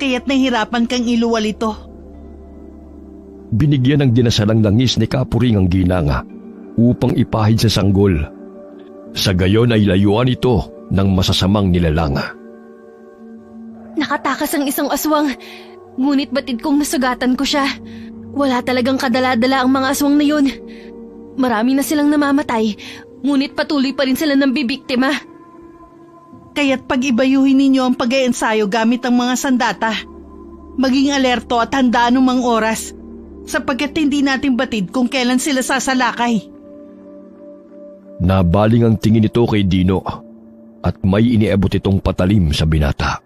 kaya't nahirapan kang iluwal ito. Binigyan ng dinasalang langis ni Kapuring ang ginanga upang ipahid sa sanggol. Sa gayon ay layuan ito ng masasamang nilalanga. Nakatakas ang isang aswang, ngunit batid kong nasugatan ko siya. Wala talagang kadala-dala ang mga aswang na yun. Marami na silang namamatay, ngunit patuloy pa rin sila ng bibiktima. Kaya't pag-ibayuhin ninyo ang pag-iensayo gamit ang mga sandata. Maging alerto at handa anumang oras, sapagkat hindi natin batid kung kailan sila sasalakay. Nabaling ang tingin nito kay Dino at may iniabot itong patalim sa binata.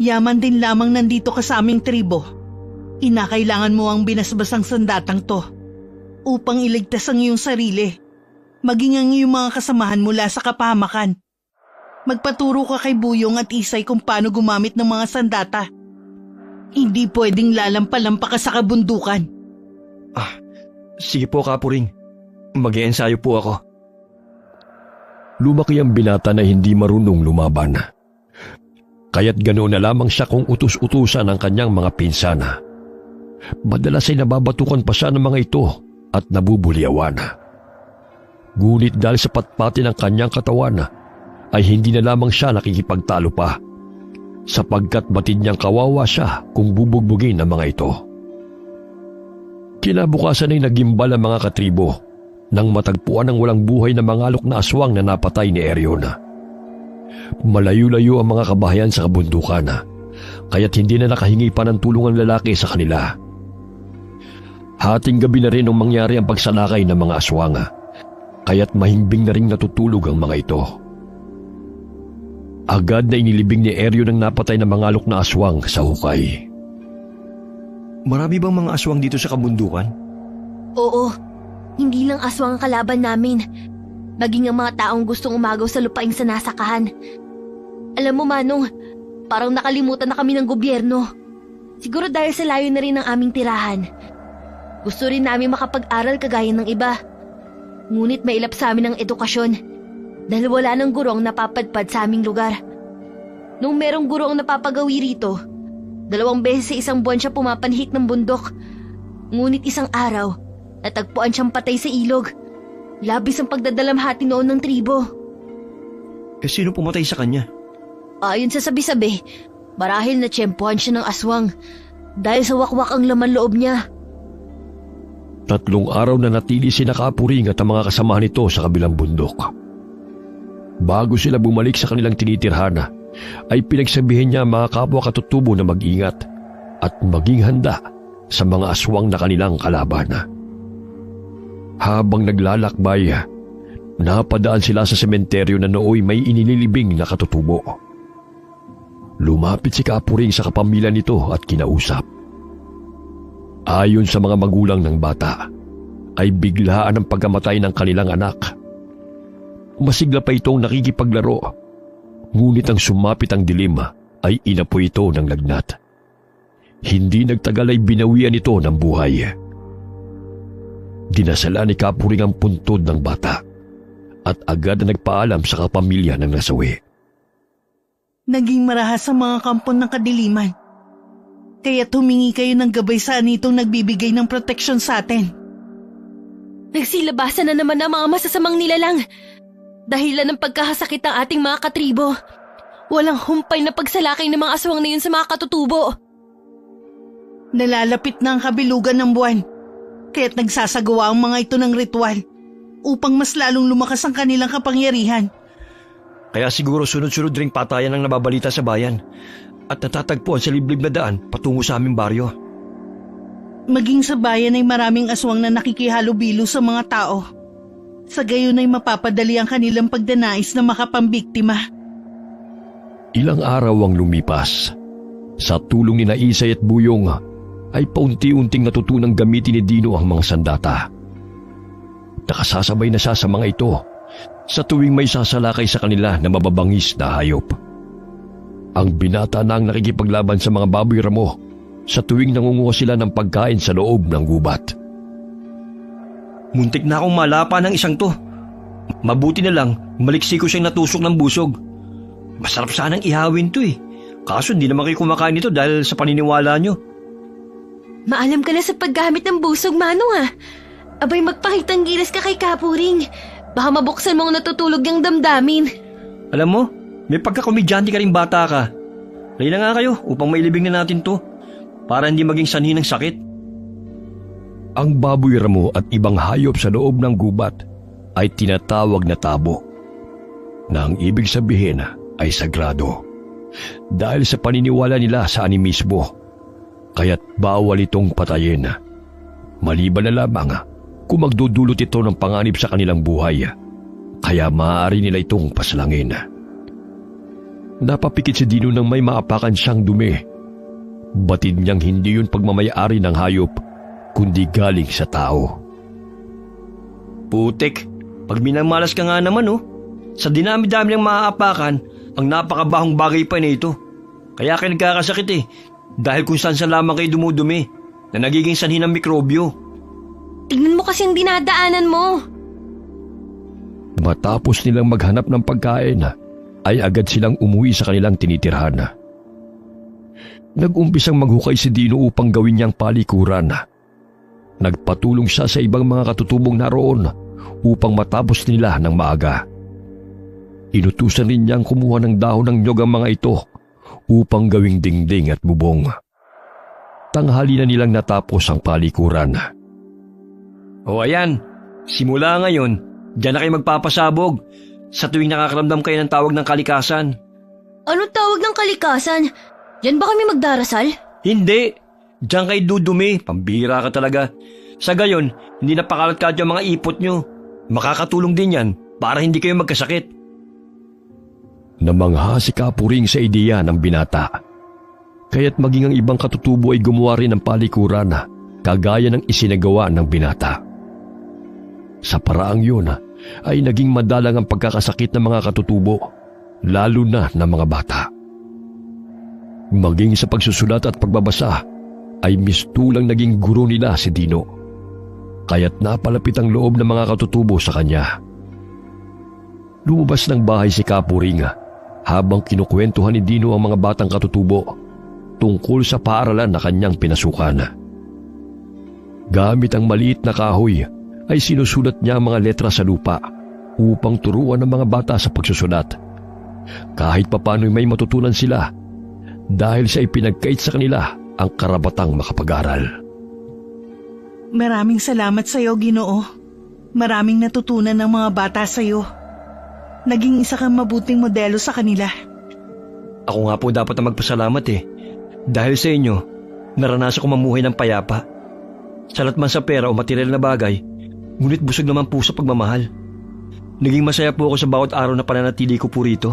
Yaman din lamang nandito ka sa aming tribo. Inakailangan mo ang binasbasang sandatang to upang iligtas ang iyong sarili, maging ang iyong mga kasamahan mula sa kapahamakan. Magpaturo ka kay Buyong at Isay kung paano gumamit ng mga sandata. Hindi pwedeng lalampa-lampa ka sa kabundukan. Sige po, Kapuring. Mag-iensayo po ako. Lumaki ang binata na hindi marunong lumaban. Kaya't ganoon na lamang siya kung utus-utusan ng kanyang mga pinsana. Madalas ay nababatukan pa siya ng mga ito at nabubuliawan. Ngunit dahil sa patpati ng kanyang katawan, ay hindi na lamang siya nakikipagtalo pa, sapagkat batid niyang kawawa siya kung bubugbugin ang mga ito. Kinabukasan ay nagimbal ang mga katribo nang matagpuan ng walang buhay na mga alok na aswang na napatay ni Erion. Malayo-layo ang mga kabahayan sa kabundukan, kaya't hindi na nakahingi pa ng tulong ang lalaki sa kanila. Hating gabi na rin nung mangyari ang pagsalakay ng mga aswang, kaya't mahimbing na rin natutulog ang mga ito. Agad na inilibing ni Erion ang napatay ng mga alok na aswang sa hukay. Marami bang mga aswang dito sa kabundukan? Oo, hindi lang aswang ang kalaban namin. Maging ang mga taong gustong umagaw sa lupaing sinasakahan. Alam mo, Manong, parang nakalimutan na kami ng gobyerno. Siguro dahil sa layo na rin ng aming tirahan. Gusto rin namin makapag-aral kagaya ng iba. Ngunit mailap sa amin ang edukasyon dahil wala ng gurong napapadpad sa aming lugar. Nung merong gurong napapagawi rito, 2 beses sa isang buwan siya pumapanhik ng bundok. Ngunit isang araw, natagpuan siyang patay sa ilog. Labis ang pagdadalamhati noon ng tribo. Sino pumatay sa kanya? Ayon sa sabi-sabi, marahil na tiyempuhan siya ng aswang dahil sa wakwak ang laman loob niya. 3 araw na natili sina Kapuring at ang mga kasamahan nito sa kabilang bundok. Bago sila bumalik sa kanilang tinitirhan, ay pinagsabihin niya mga kapwa katutubo na mag-ingat at maging handa sa mga aswang na kanilang kalaban. Habang naglalakbay, napadaan sila sa sementeryo na nooy may inililibing na katutubo. Lumapit si Kapuring sa kapamilya nito at kinausap. Ayon sa mga magulang ng bata, ay biglaan ang pagkamatay ng kanilang anak. Masigla pa itong nakikipaglaro, ngunit ang sumapit ang dilim ay inapoy ito ng lagnat. Hindi nagtagal ay binawian ito ng buhay. Dinasala ni Kapuring ang puntod ng bata at agad na nagpaalam sa kapamilya ng nasawi. Naging marahas ang mga kampon ng kadiliman. Kaya't humingi kayo ng gabay sa anitong nagbibigay ng proteksyon sa atin. Nagsilabasan na naman ang mga masasamang nilalang. Dahilan ng pagkakasakit ng ating mga katribo. Walang humpay na pagsalakay ng mga aswang na yun sa mga katutubo. Nalalapit na ang kabilugan ng buwan. Kaya't nagsasagawa ang mga ito ng ritual upang mas lalong lumakas ang kanilang kapangyarihan. Kaya siguro sunod-sunod ring patayan ang nababalita sa bayan at natatagpuan sa liblib na daan patungo sa aming baryo. Maging sa bayan ay maraming aswang na nakikihalubilo sa mga tao. Sa gayon ay mapapadali ang kanilang pagdanais na makapambiktima. Ilang araw ang lumipas. Sa tulong ni Isay at Buyong, ay paunti-unting natutunang gamitin ni Dino ang mga sandata. nakasasabay na siya sa mga ito sa tuwing may sasalakay sa kanila na mababangis na hayop. Ang binata na ang nakikipaglaban sa mga baboy ramo sa tuwing nangunguha sila ng pagkain sa loob ng gubat. Muntik na akong malapa ng isang to. Mabuti na lang, maliksi ko siyang natusok ng busog. Masarap sanang ihawin to eh. Kaso hindi naman kayo kumakain nito dahil sa paniniwala nyo. Maalam ka na sa paggamit ng busog, Manong ah. Abay, magpakitang gilas ka kay Kapuring. Baka mabuksan mo ang natutulog yung damdamin. Alam mo, may pagkakomedyante ka rin bata ka. Lay na nga kayo upang mailibing na natin to. Para hindi maging sanhi ng sakit. Ang baboy ramo at ibang hayop sa loob ng gubat ay tinatawag na tabo, na ang ibig sabihin ay sagrado. Dahil sa paniniwala nila sa animismo, kaya't bawal itong patayin. Maliban na lamang kung magdudulot ito ng panganib sa kanilang buhay, kaya maaari nila itong paslangin. Napapikit si Dino nang may maapakan siyang dumi. Batid niyang hindi yun pagmamayari ng hayop, kundi galing sa tao. Putik, pag minamalas ka nga naman oh. Sa dinami-dami ng maaapakan, ang napakabahong bagay pa na ito. Kaya kayo nagkakasakit eh. Dahil kung saan lamang kayo dumudumi, na nagiging sanhi ng mikrobyo. Tignan mo kasi ang dinadaanan mo. Matapos nilang maghanap ng pagkain, ay agad silang umuwi sa kanilang tinitirhan. Nag-umpisang maghukay si Dino upang gawin niyang palikuran. Nagpatulong siya sa ibang mga katutubong naroon upang matapos nila ng maaga. Inutusan rin niyang kumuha ng dahon ng nyog ang mga ito upang gawing dingding at bubong. Tanghali na nilang natapos ang palikuran. O ayan, simula ngayon, diyan na kayo magpapasabog sa tuwing nakakaramdam kayo ng tawag ng kalikasan. Anong tawag ng kalikasan? Yan ba kami magdarasal? Hindi, diyan kayo dudumi, pambira ka talaga. Sa gayon, hindi napakalat-kalat yung mga ipot nyo. Makakatulong din yan para hindi kayo magkasakit. Namangha si Kapuring sa ideya ng binata. Kaya't maging ang ibang katutubo ay gumawa rin ng palikuran kagaya ng isinagawa ng binata. Sa paraang yun ay naging madalang ang pagkakasakit ng mga katutubo, lalo na ng mga bata. Maging sa pagsusulat at pagbabasa ay mistulang naging guro nila si Dino. Kaya't napalapit ang loob ng mga katutubo sa kanya. Lumabas ng bahay si Kapuring habang kinukwentuhan ni Dino ang mga batang katutubo tungkol sa paaralan na kanyang pinasukan. Gamit ang maliit na kahoy ay sinusulat niya ang mga letra sa lupa upang turuan ng mga bata sa pagsusulat. Kahit papano'y may matutunan sila dahil sa ipinagkait sa kanila ang karabatang makapag-aral. Maraming salamat sa iyo, Ginoo. Maraming natutunan ng mga bata sa iyo. Naging isa kang mabuting modelo sa kanila. Ako nga po dapat na magpasalamat eh. Dahil sa inyo, naranasan ko mamuhay ng payapa. Salat man sa pera o material na bagay, ngunit busog naman po sa pagmamahal. Naging masaya po ako sa bawat araw na pananatili ko po rito.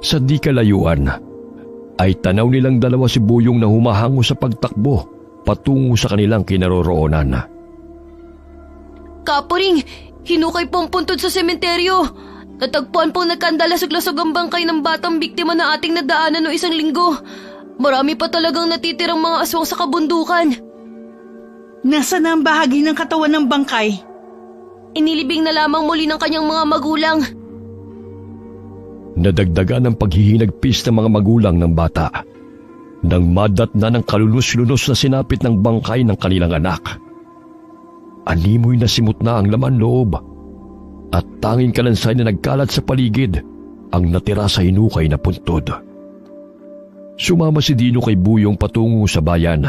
Sa di kalayuan, ay tanaw nilang dalawa si Buyong na humahango sa pagtakbo patungo sa kanilang kinaroroonan. Kapuring, hinukay po ang puntod sa sementeryo. Natagpuan pong nagkandalasog-lasog ang bangkay ng batang biktima na ating nadaanan noong isang linggo. Marami pa talagang natitirang mga aswang sa kabundukan. Nasaan na ang bahagi ng katawan ng bangkay? Inilibing na lamang muli ng kanyang mga magulang. Nadagdagan ang paghihinagpis ng mga magulang ng bata nang madatna ng kalunos-lunos na sinapit ng bangkay ng kanilang anak. Animoy na simot na ang laman loob at tanging kalansay na nagkalat sa paligid ang natira sa hinukay na puntod. Sumama si Dino kay Buyong patungo sa bayan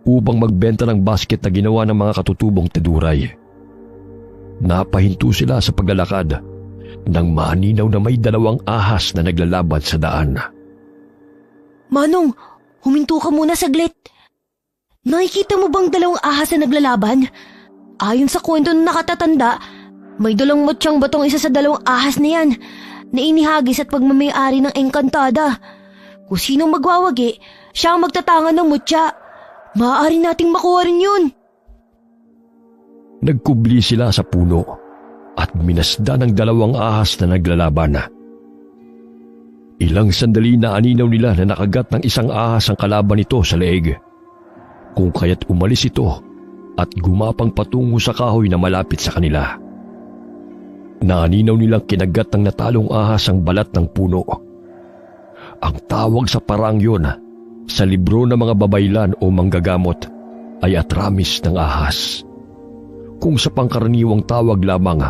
upang magbenta ng basket na ginawa ng mga katutubong teduray. Napahinto sila sa paglalakad nang maninaw na may dalawang ahas na naglalaban sa daan. Manong, huminto ka muna saglit. Nakikita mo bang dalawang ahas na naglalaban? Ayon sa kwento ng nakatatanda, may dalang mutsyang batong isa sa dalawang ahas na yan na inihagis at pagmamayari ng engkantada. Kung sinong magwawagi, siya ang magtatangan ng mutya. Maaari nating makuha rin yun. Nagkubli sila sa puno at minasdan ng 2 ahas na naglalaban. Ilang sandali na aninaw nila na nakagat ng 1 ahas ang kalaban nito sa leeg, kung kaya't umalis ito at gumapang patungo sa kahoy na malapit sa kanila. Naaninaw nilang kinagat ng natalong ahas ang balat ng puno. Ang tawag sa parang yun sa libro ng mga babaylan o manggagamot ay atramis ng ahas, kung sa pangkaraniwang tawag lamang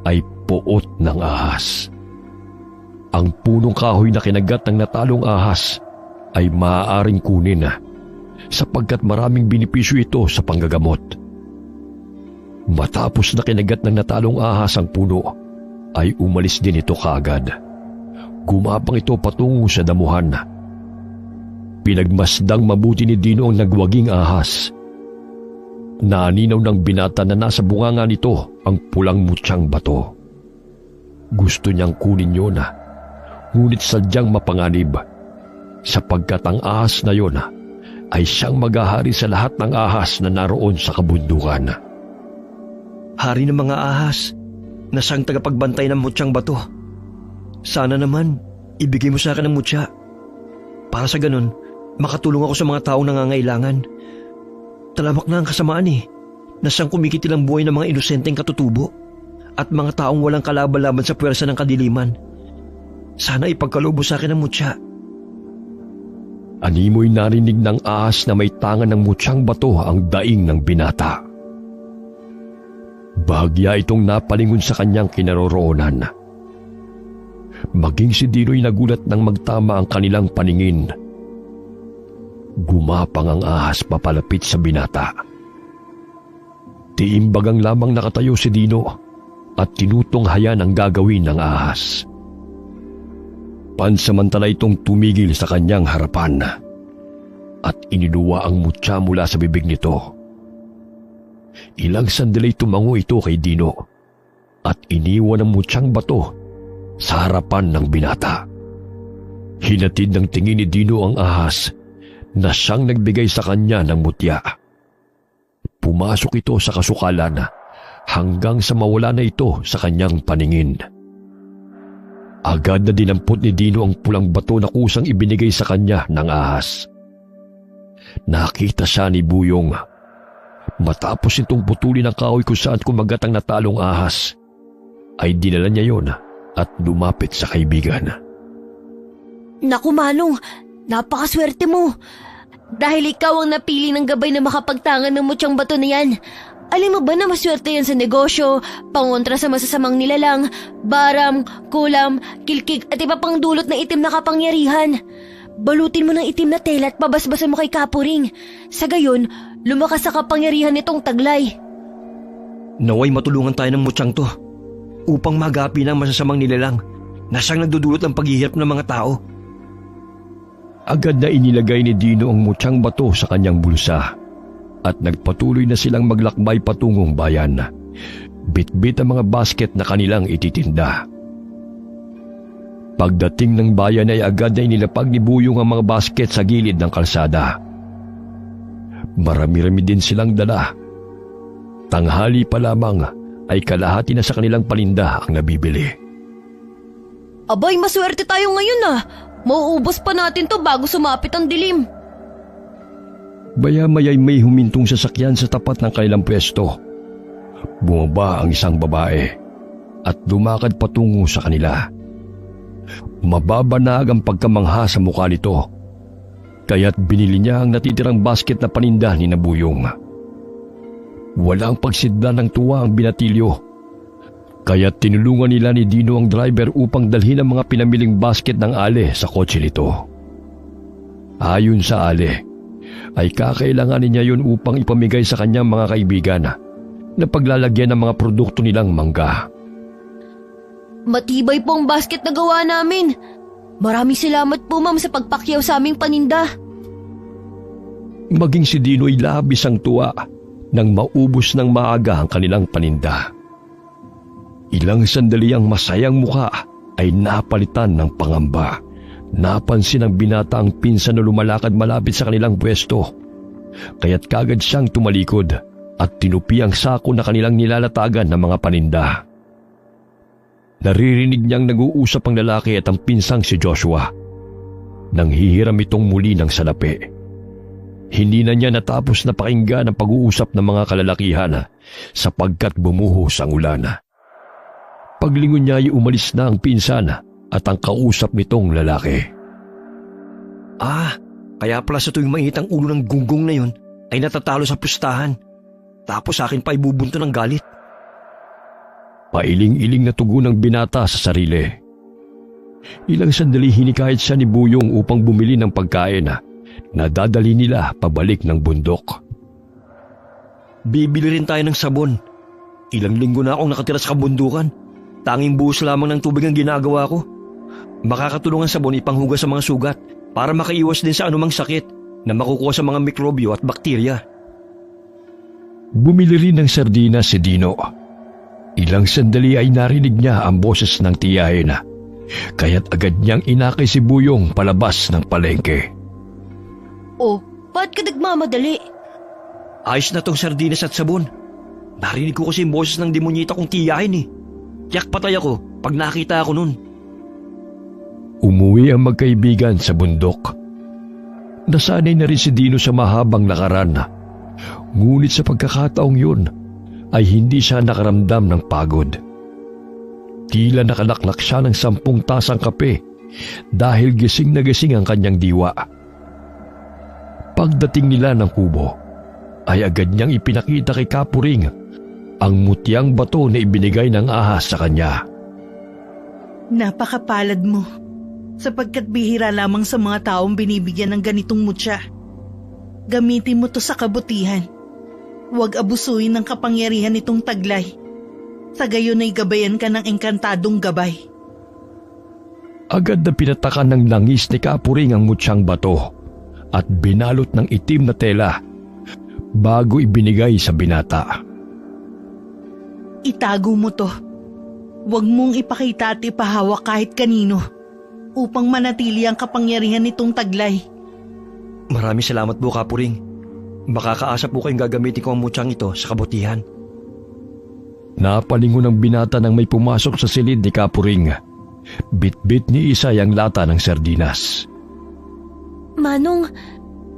ay puot ng ahas. Ang punong kahoy na kinagat ng natalong ahas ay maaaring kunin sapagkat maraming benepisyo ito sa panggagamot. Matapos na kinagat ng natalong ahas ang puno, ay umalis din ito kaagad. Gumapang ito patungo sa damuhan. Pinagmasdang mabuti ni Dino ang nagwaging ahas. Naaninaw ng binata na nasa bunganga nito ang pulang mutyang bato. Gusto niyang kunin yun, ngunit sadyang mapanganib, sapagkat ang ahas na yun ay siyang maghahari sa lahat ng ahas na naroon sa kabundukan. Hari ng mga ahas, na siyang tagapagbantay ng mutyang bato. Sana naman, ibigay mo sa akin ang mutya. Para sa ganun, makatulong ako sa mga taong nangangailangan. Talamak na ang kasamaan na siyang kumikitilang buhay ng mga inosenteng katutubo at mga taong walang kalaban-laban sa puwersa ng kadiliman. Sana ipagkaloob mo sa akin ang mutya. Animoy narinig ng ahas na may tangan ng mutyang bato ang daing ng binata. Bahagya itong napalingon sa kanyang kinaroroonan. Maging si Dino'y nagulat nang magtama ang kanilang paningin. Gumapang ang ahas papalapit sa binata. Tiimbagang lamang nakatayo si Dino at tinutunghayan ang gagawin ng ahas. Pansamantala itong tumigil sa kanyang harapan at ininuwa ang mutya mula sa bibig nito. Ilang sandali tumango ito kay Dino at iniwan ang mutyang bato sa harapan ng binata. Hinatid ng tingin ni Dino ang ahas na siyang nagbigay sa kanya ng mutya. Pumasok ito sa kasukalan hanggang sa mawala na ito sa kanyang paningin. Agad na dinampot ni Dino ang pulang bato na kusang ibinigay sa kanya ng ahas. Nakita siya ni Buyong. Matapos itong putulin ang kahoy kung saan kumagat ang natalong ahas, ay dinala niya yon at lumapit sa kaibigan. Naku Manong, napakaswerte mo. Dahil ikaw ang napili ng gabay na makapagtangan ng mutyang bato na yan. Alam mo ba na maswerte yan sa negosyo, pangontra sa masasamang nilalang, baram, kulam, kilkig at iba pang dulot ng itim na kapangyarihan. Balutin mo ng itim na tela at pabasbasan mo kay Kapuring. Sa gayon, lumakas sa kapangyarihan nitong taglay. Naway matulungan tayo ng mutyang to upang magapi ng masasamang nilalang na siyang nagdudulot ng paghihirap ng mga tao. Agad na inilagay ni Dino ang mutyang bato sa kanyang bulsa at nagpatuloy na silang maglakbay patungong bayan. Bitbit ang mga basket na kanilang ititinda. Pagdating ng bayan ay agad na inilapag ni Buyong ang mga basket sa gilid ng kalsada. Marami-rami din silang dala. Tanghali pa lamang ay kalahati na sa kanilang paninda ang nabibili. Abay, maswerte tayo ngayon Mauubos pa natin to bago sumapit ang dilim. Baya-maya'y may humintong sasakyan sa tapat ng kanilang pwesto. Bumaba ang isang babae at lumakad patungo sa kanila. Mababanag ang pagkamangha sa mukha nito, kaya't binili niya ang natitirang basket na paninda ni Nabuyong. Walang pagsidla ng tuwa ang binatilyo, kaya't tinulungan nila ni Dino ang driver upang dalhin ang mga pinamiling basket ng ale sa kotse nito. Ayon sa ale, ay kakailanganin niya yun upang ipamigay sa kanyang mga kaibigan na paglalagyan ng mga produkto nilang mangga. Matibay po ang basket na gawa namin. Maraming salamat po ma'am sa pagpakyaw sa aming paninda. Maging si Dino ay labis ang tuwa nang maubos ng maaga ang kanilang paninda. Ilang sandali ang masayang mukha ay napalitan ng pangamba. Napansin ng binata ang pinsan na lumalakad malapit sa kanilang pwesto, kaya't kagad siyang tumalikod at tinupi ang sako na kanilang nilalatagan ng mga paninda. Naririnig niyang nag-uusap ang lalaki at ang pinsang si Joshua. Nang hihiram itong muli ng salapi. Hindi na niya natapos na pakinggan ang pag-uusap ng mga kalalakihan sapagkat bumuhos ang ulan. Paglingon niya ay umalis na ang pinsan at ang kausap nitong lalaki. Kaya pala sa tuwing mainit ang ulo ng gunggong na yun ay natatalo sa pustahan. Tapos akin pa ibubunto ng galit. Pailing-iling na tugon ng binata sa sarili. Ilang sandali hinikayat siya ni Buyong upang bumili ng pagkain na dadali nila pabalik ng bundok. Bibili rin tayo ng sabon. Ilang linggo na akong nakatira sa kabundukan. Tanging buhos lamang ng tubig ang ginagawa ko. Makakatulong ang sabon ipanghugas sa mga sugat para makaiwas din sa anumang sakit na makukuha sa mga mikrobyo at bakterya. Bumili rin ng sardinas si Dino. Ilang sandali ay narinig niya ang boses ng tiyahin kaya't agad niyang inakay si Buyong palabas ng palengke. Oh, ba't ka nagmamadali? Ayos na tong sardinas at sabon. Narinig ko kasi yung boses ng demonyita kong tiyahin. Tiyak patay ako pag nakita ako nun. Umuwi ang magkaibigan sa bundok. Nasanay na rin si Dino sa mahabang lakaran. Ngunit sa pagkakataong yun ay hindi siya nakaramdam ng pagod. Tila nakalaklak siya ng 10 tasang kape dahil gising na gising ang kanyang diwa. Pagdating nila ng kubo ay agad niyang ipinakita kay Kapuring ang mutyang bato na ibinigay ng ahas sa kanya. Napakapalad mo, sapagkat bihira lamang sa mga taong binibigyan ng ganitong mutya. Gamitin mo to sa kabutihan. Huwag abusuin ng kapangyarihan nitong taglay. Sa gayon ay gabayan ka ng engkantadong gabay. Agad na pinatakan ng langis ni Kapuring ang mutyang bato at binalot ng itim na tela bago ibinigay sa binata. Itago mo to. Huwag mong ipakita at ipahawak kahit kanino upang manatili ang kapangyarihan nitong taglay. Maraming salamat po, Kapuring. Makakaasa po kayong gagamitin ko ang mutyang ito sa kabutihan. Napalingon ang binata nang may pumasok sa silid ni Kapuring. Bit-bit ni Isay ang lata ng sardinas. Manong,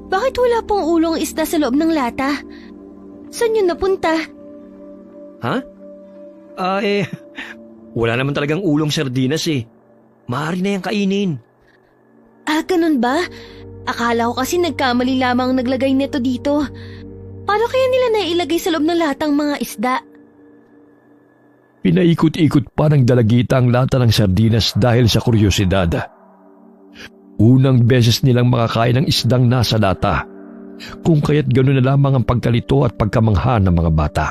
bakit wala pong ulong isda sa loob ng lata? Saan yun napunta? Ha? Wala naman talagang ulong sardinas Maaari na yung kainin. Ganun ba? Akala ko kasi nagkamali lamang naglagay nito dito. Paano kaya nila nailagay sa loob ng latang mga isda? Pinaikot-ikot pa ng dalagita ang lata ng sardinas dahil sa kuryosidad. Unang beses nilang makakain ng isdang nasa lata, kung kaya't gano'n na lamang ang pagkalito at pagkamangha ng mga bata.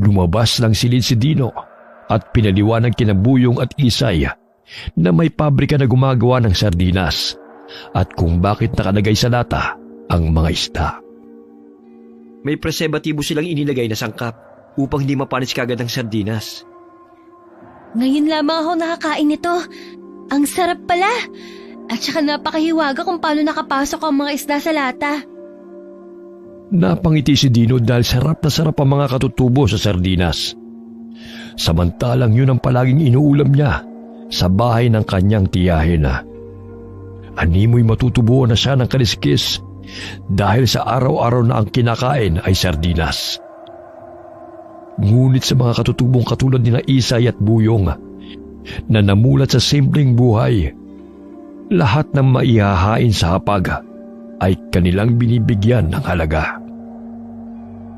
Lumabas ng silid si Dino at pinaliwanag kina Buyong at Isay na may pabrika na gumagawa ng sardinas at kung bakit nakalagay sa lata ang mga isda. May preservatibo silang inilagay na sangkap upang hindi mapanis kagad ang sardinas. Ngayon lamang ako nakakain nito. Ang sarap pala. At saka napakahiwaga kung paano nakapasok ang mga isda sa lata. Napangiti si Dino dahil sarap na sarap ang mga katutubo sa sardinas. Samantalang yun ang palaging inuulam niya sa bahay ng kanyang tiyahin. Animoy matutubuan na siya ng kaliskis dahil sa araw-araw na ang kinakain ay sardinas. Ngunit sa mga katutubong katulad ni Isay at Buyong na namulat sa simpleng buhay, lahat ng maihahain sa hapag ay kanilang binibigyan ng halaga.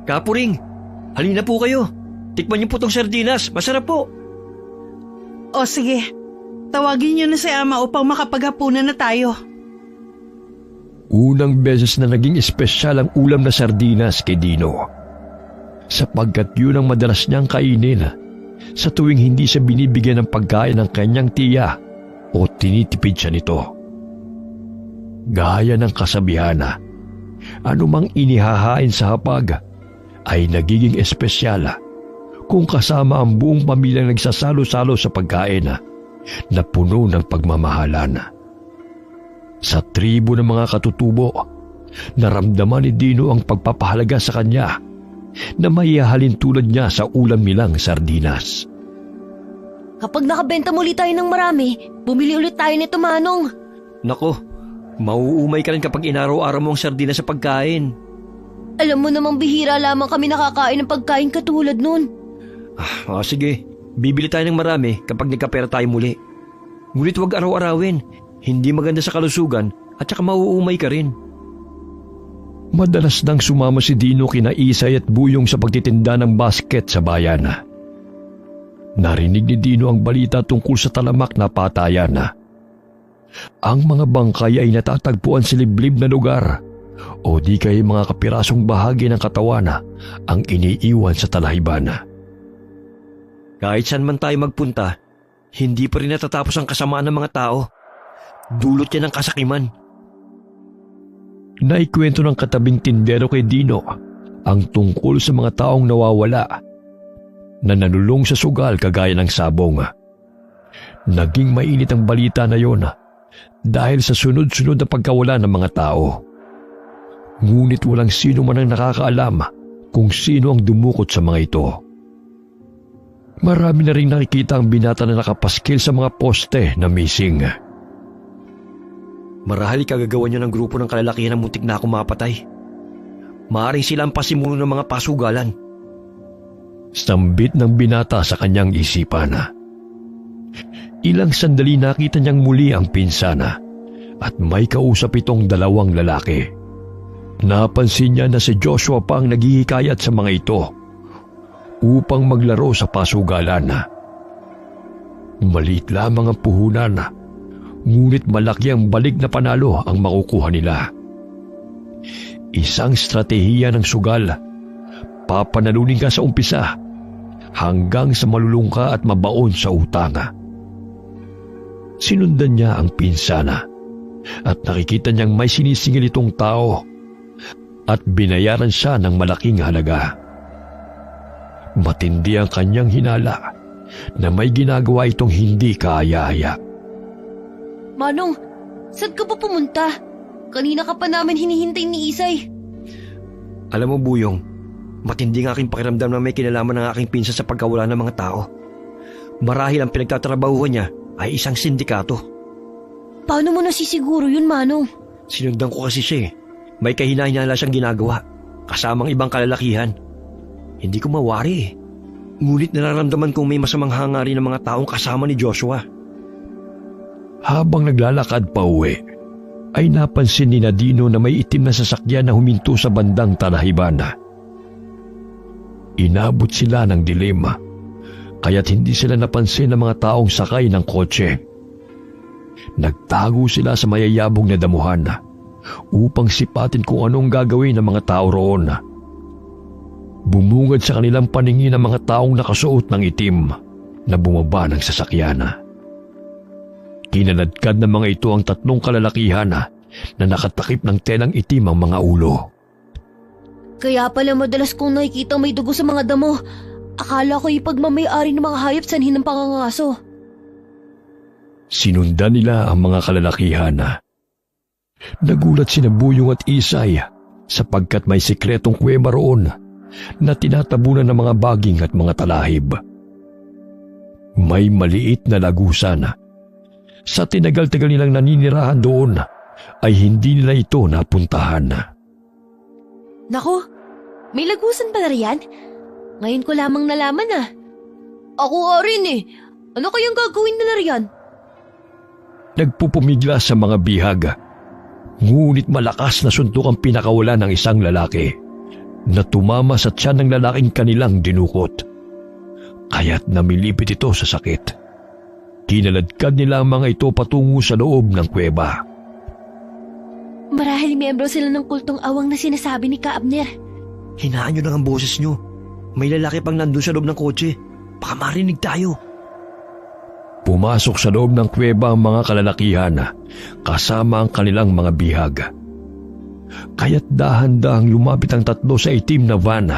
Kapuring, halina po kayo. Tikman niyo po tong sardinas. Masarap po. O sige, tawagin niyo na si Ama upang makapaghapunan na tayo. Unang beses na naging espesyal ang ulam na sardinas kay Dino, sapagkat yun ang madalas niyang kainin sa tuwing hindi siya binibigyan ng pagkain ng kanyang tiya o tinitipid siya nito. Gaya ng kasabihan, anumang inihahain sa hapag ay nagiging espesyal kung kasama ang buong pamilyang nagsasalo-salo sa pagkain na puno ng pagmamahalan. Sa tribo ng mga katutubo Naramdaman ni Dino ang pagpapahalaga sa kanya na maihahalin tulad niya sa ulam nilang sardinas. Kapag nakabenta muli tayo ng marami, bumili ulit tayo nito, Manong. Nako, mauumay ka rin kapag inaraw-araw mo ang sardinas sa pagkain. Alam mo namang bihira lamang kami nakakain ng pagkain katulad nun. Sige, bibili tayo ng marami kapag nagkapera tayo muli. Ngunit huwag araw-arawin, hindi maganda sa kalusugan at saka mauumay ka rin. Madalas nang sumama si Dino kina Isay at Buyong sa pagtitinda ng basket sa bayan. Narinig ni Dino ang balita tungkol sa talamak na patayan. Ang mga bangkay ay natatagpuan sa liblib na lugar o di kay mga kapirasong bahagi ng katawan ang iniiwan sa talahibana. Kahit saan man tayo magpunta, hindi pa rin natatapos ang kasamaan ng mga tao. Dulot yan ng kasakiman. Naikwento ng katabing tindero kay Dino ang tungkol sa mga taong nawawala na nanulong sa sugal kagaya ng sabong. Naging mainit ang balita na yon dahil sa sunod-sunod na pagkawala ng mga tao. Ngunit walang sino man ang nakakaalam kung sino ang dumukot sa mga ito. Marami na rin nakikita ang binata na nakapaskil sa mga poste na missing. Marahil kagagawa niyo ng grupo ng kalalakihan na muntik na akong mapatay. Maaring sila ang pasimuno ng mga pasugalan. Sambit ng binata sa kanyang isipan. Ilang sandali nakita niyang muli ang pinsana at may kausap itong dalawang lalaki. Napansin niya na si Joshua pa ang naghihikayat sa mga ito upang maglaro sa pasugalan. Maliit lamang ang puhunan, ngunit malaki ang balik na panalo ang makukuha nila. Isang stratehiya ng sugal. Papanalunin ka sa umpisa hanggang sa malulung ka at mabaon sa utang. Sinundan niya ang pinsana at nakikita niyang may sinisingil itong tao at binayaran siya ng malaking halaga. Matindi ang kanyang hinala na may ginagawa itong hindi kaaya-aya. Manong, saan ka ba pumunta? Kanina ka pa namin hinihintay ni Isay. Alam mo, Buyong, matindi ang aking pakiramdam na may kinalaman ng aking pinsa sa pagkawala ng mga tao. Marahil ang pinagtatrabahuhan niya ay isang sindikato. Paano mo nasisiguro yun, Manong? Sinundan ko kasi siya eh. May kahina-hinala siyang ginagawa, kasamang ibang kalalakihan. Hindi ko mawari eh. Ngunit nararamdaman kong may masamang hangarin ng mga taong kasama ni Joshua. Habang naglalakad pa uwi, ay napansin ni Dino na may itim na sasakyan na huminto sa bandang talahibana. Inabot sila ng dilim, kaya't hindi sila napansin ng mga taong sakay ng kotse. Nagtago sila sa mayayabong na damuhan upang sipatin kung anong gagawin ng mga tao roon. Bumungad sa kanilang paningin ang mga taong nakasuot ng itim na bumaba ng sasakyan. Kinaladkad ng mga ito ang tatlong kalalakihan na nakatakip ng telang itim ang mga ulo. Kaya pala madalas kong nakikita may dugo sa mga damo. Akala ko ipagmamayari ng mga hayop sanhin ng pangangaso. Sinundan nila ang mga kalalakihan. Nagulat sina Buyong at Isay sapagkat may sikretong kuweba roon na tinatabunan ng mga baging at mga talahib. May maliit na lagusan. Sa tinagal-tagal nilang naninirahan doon ay hindi nila ito napuntahan. Naku, may lagusan pala riyan? Ngayon ko lamang nalaman ah. Ako rin eh. Ano kayang gagawin nila riyan? Nagpupumigla sa mga bihag. Ngunit malakas na suntok ang pinakawala ng isang lalaki na tumama sa tiyan ng lalaking kanilang dinukot. Kaya't namilipit ito sa sakit. Kinaladkad nila ang mga ito patungo sa loob ng kuweba. Marahil miyembro sila ng kultong awang na sinasabi ni Ka Abner. Hinaan niyo lang ang boses niyo. May lalaki pang nandun sa loob ng kotse. Baka marinig tayo. Pumasok sa loob ng kuweba ang mga kalalakihan kasama ang kanilang mga bihag. Kaya't dahan-dahang lumapit ang tatlo sa itim na van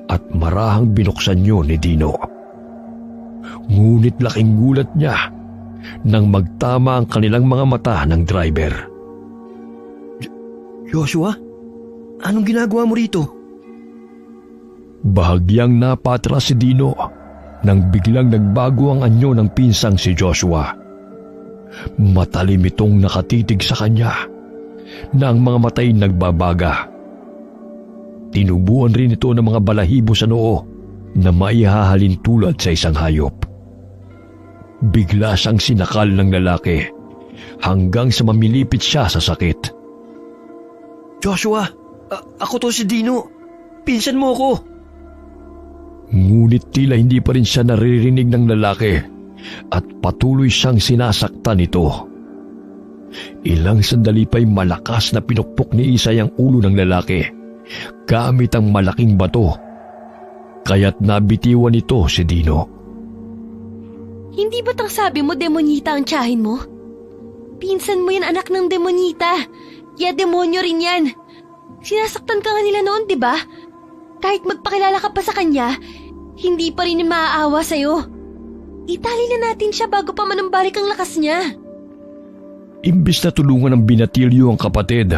at marahang binuksan yun ni Dino. Ngunit laking gulat niya nang magtama ang kanilang mga mata ng driver. Joshua, anong ginagawa mo rito? Bahagyang napatras si Dino nang biglang nagbago ang anyo ng pinsang si Joshua. Matalim itong nakatitig sa kanya na ang mga matay nagbabaga. Tinubuan rin ito ng mga balahibo sa noo na maihahalin tulad sa isang hayop. Bigla siyang sinakal ng lalaki hanggang sa mamilipit siya sa sakit. Joshua, ako to si Dino. Pinsan mo ako. Ngunit tila hindi pa rin siya naririnig ng lalaki at patuloy siyang sinasaktan nito. Ilang sandali pa'y malakas na pinukpok ni Isay ang ulo ng lalaki gamit ang malaking bato. Kaya't nabitiwan nito si Dino. Hindi ba't ang sabi mo demonita ang tiyahin mo? Pinsan mo yan, anak ng demonita. Kaya demonyo rin yan. Sinasaktan ka nga nila noon, di ba? Kahit magpakilala ka pa sa kanya, hindi pa rin maaawa sa'yo. Itali na natin siya bago pa manumbalik ang lakas niya. Imbis na tulungan ng binatilyo ang kapatid,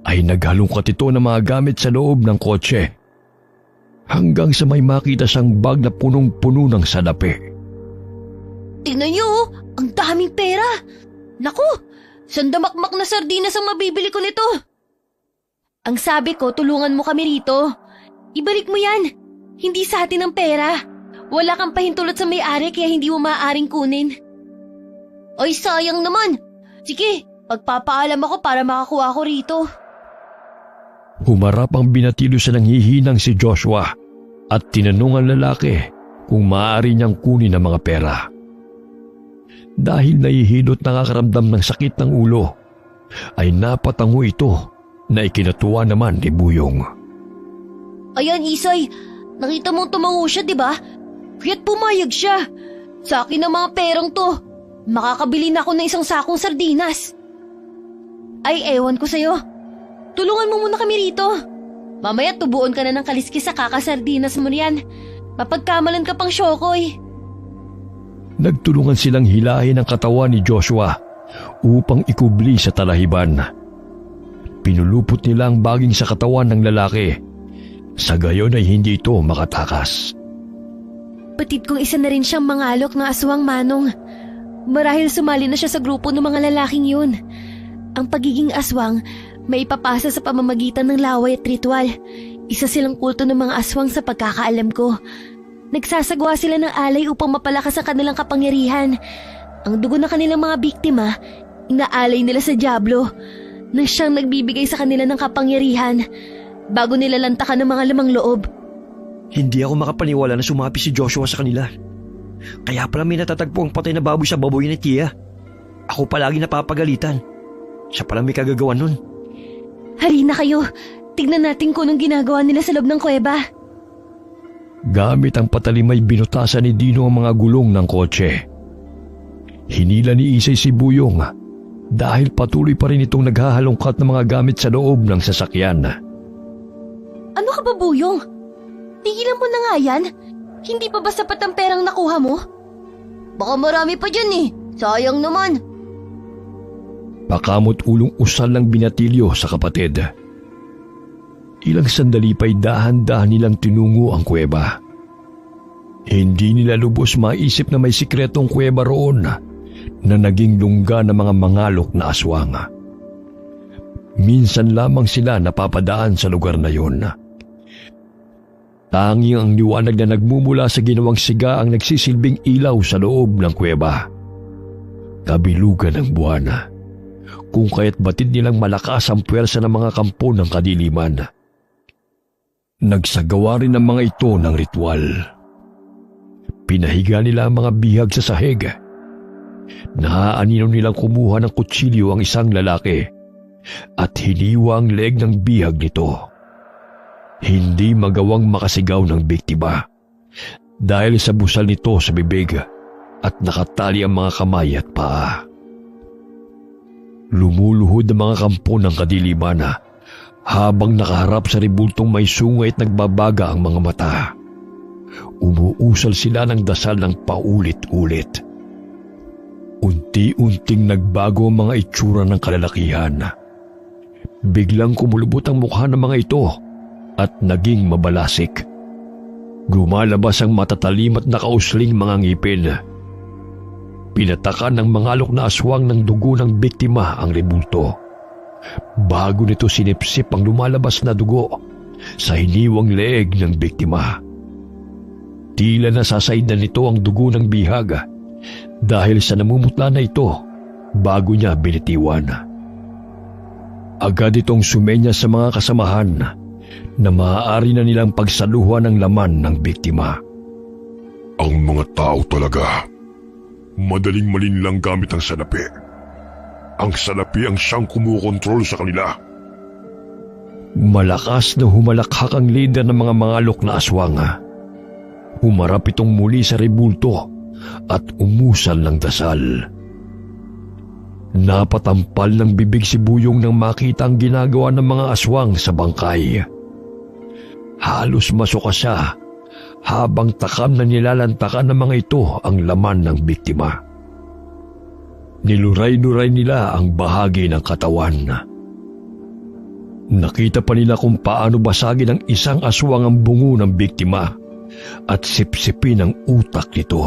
ay naghalungkat ito ng mga gamit sa loob ng kotse. Hanggang sa may makita siyang bag na punong-puno ng salapi. Tingnan niyo, ang daming pera. Naku, sandamakmak na sardinas ang mabibili ko nito. Ang sabi ko, tulungan mo kami rito. Ibalik mo yan. Hindi sa atin ang pera. Wala kang pahintulot sa may-ari kaya hindi mo maaaring kunin. Ay, sayang naman. Sige, pagpapaalam ako para makakuha ko rito. Humarap ang binatilyo sa nanghihinang si Joshua at tinanong ang lalaki kung maaari niyang kunin ang mga pera. Dahil nahihilot nakakaramdam ng sakit ng ulo, ay napatango ito na ikinatuwa naman ni Buyong. Ayan, Isay. Nakita mong tumango siya, di ba? Kaya't pumayag siya. Sa akin ang mga perang to. Makakabili na ako ng isang sakong sardinas. Ay, ewan ko sa'yo. Tulungan mo muna kami rito. Mamaya tubuon ka na ng kaliskis sa kakasardinas mo riyan. Mapagkamalan ka pang syokoy. Nagtulungan silang hilahin ang katawan ni Joshua upang ikubli sa talahiban. Pinulupot nila ang baging sa katawan ng lalaki. Sa gayon ay hindi ito makatakas. Patid kong isa na rin siyang mangalok ng aswang, Manong. Marahil sumali na siya sa grupo ng mga lalaking yun. Ang pagiging aswang may ipapasa sa pamamagitan ng laway at ritual. Isa silang kulto ng mga aswang sa pagkakaalam ko. Nagsasagawa sila ng alay upang mapalakas ang kanilang kapangyarihan. Ang dugo ng kanilang mga biktima, inaalay nila sa Diablo, na siyang nagbibigay sa kanila ng kapangyarihan bago nila lantakan ng mga lamang loob. Hindi ako makapaniwala na sumapi si Joshua sa kanila. Kaya pala may natatagpo ang patay na baboy sa baboy ni Tia. Ako palagi napapagalitan. Siya pala may kagagawan nun. Halina kayo, tignan natin kung anong ginagawa nila sa loob ng kuweba. Gamit ang patalim ay binutasan ni Dino ang mga gulong ng kotse. Hinila ni Isay si Buyong dahil patuloy pa rin itong naghahalongkat ng mga gamit sa loob ng sasakyan. Ano ka ba, Buyong? Tigilan mo na nga yan. Hindi pa ba sapat ang perang nakuha mo? Baka marami pa dyan eh. Sayang naman. Pakamot ulong usal ng binatilyo sa kapatid. Ilang sandali pa'y dahan-dahan nilang tinungo ang kuweba. Hindi nila lubos maisip na may sikretong kuweba roon na naging lungga ng mga mangalok na aswang. Minsan lamang sila napapadaan sa lugar na yon. Tanging ang liwanag na nagmumula sa ginawang siga ang nagsisilbing ilaw sa loob ng kuweba. Kabilugan ng buwan, kung kaya't batid nilang malakas ang puwersa ng mga kampo ng kadiliman. Nagsagawa rin ang mga ito ng ritual. Pinahiga nila ang mga bihag sa sahig. Naaaninong nilang kumuha ng kutsilyo ang isang lalaki at hiniwa ang leeg ng bihag nito. Hindi magawang makasigaw ng biktima dahil sa busal nito sa bibig at nakatali ang mga kamay at paa. Lumuluhod ang mga kampo ng kadiliman habang nakaharap sa ribultong may sungay at nagbabaga ang mga mata. Umuusal sila ng dasal ng paulit-ulit. Unti-unting nagbago ang mga itsura ng kalalakihan. Biglang kumulubot ang mukha ng mga ito at naging mabalasik. Lumalabas ang matatalim at nakausling mga ngipin. Pinatakan ng mga alok na aswang ng dugo ng biktima ang rebulto. Bago nito sinipsip ang lumalabas na dugo sa hiniwang leeg ng biktima. Tila nasasaid na nito ang dugo ng bihag dahil sa namumutla na ito bago niya binitiwan. Agad itong sumenya sa mga kasamahan na maaari na nilang pagsaluhan ang laman ng biktima. Ang mga tao talaga, madaling malinlang gamit ang salapi. Ang salapi ang siyang kumukontrol sa kanila. Malakas na humalakhak ang lider ng mga mangalok na aswang. Humarap itong muli sa rebulto at umusal ng dasal. Napatampal ng bibig si Buyong nang makita ang ginagawa ng mga aswang sa bangkay. Halos masuka siya habang takam na nilalantakan ng mga ito ang laman ng biktima. Niluray-luray nila ang bahagi ng katawan. Nakita pa nila kung paano basagin ng isang aswang ang bungo ng biktima at sipsipin ang utak nito.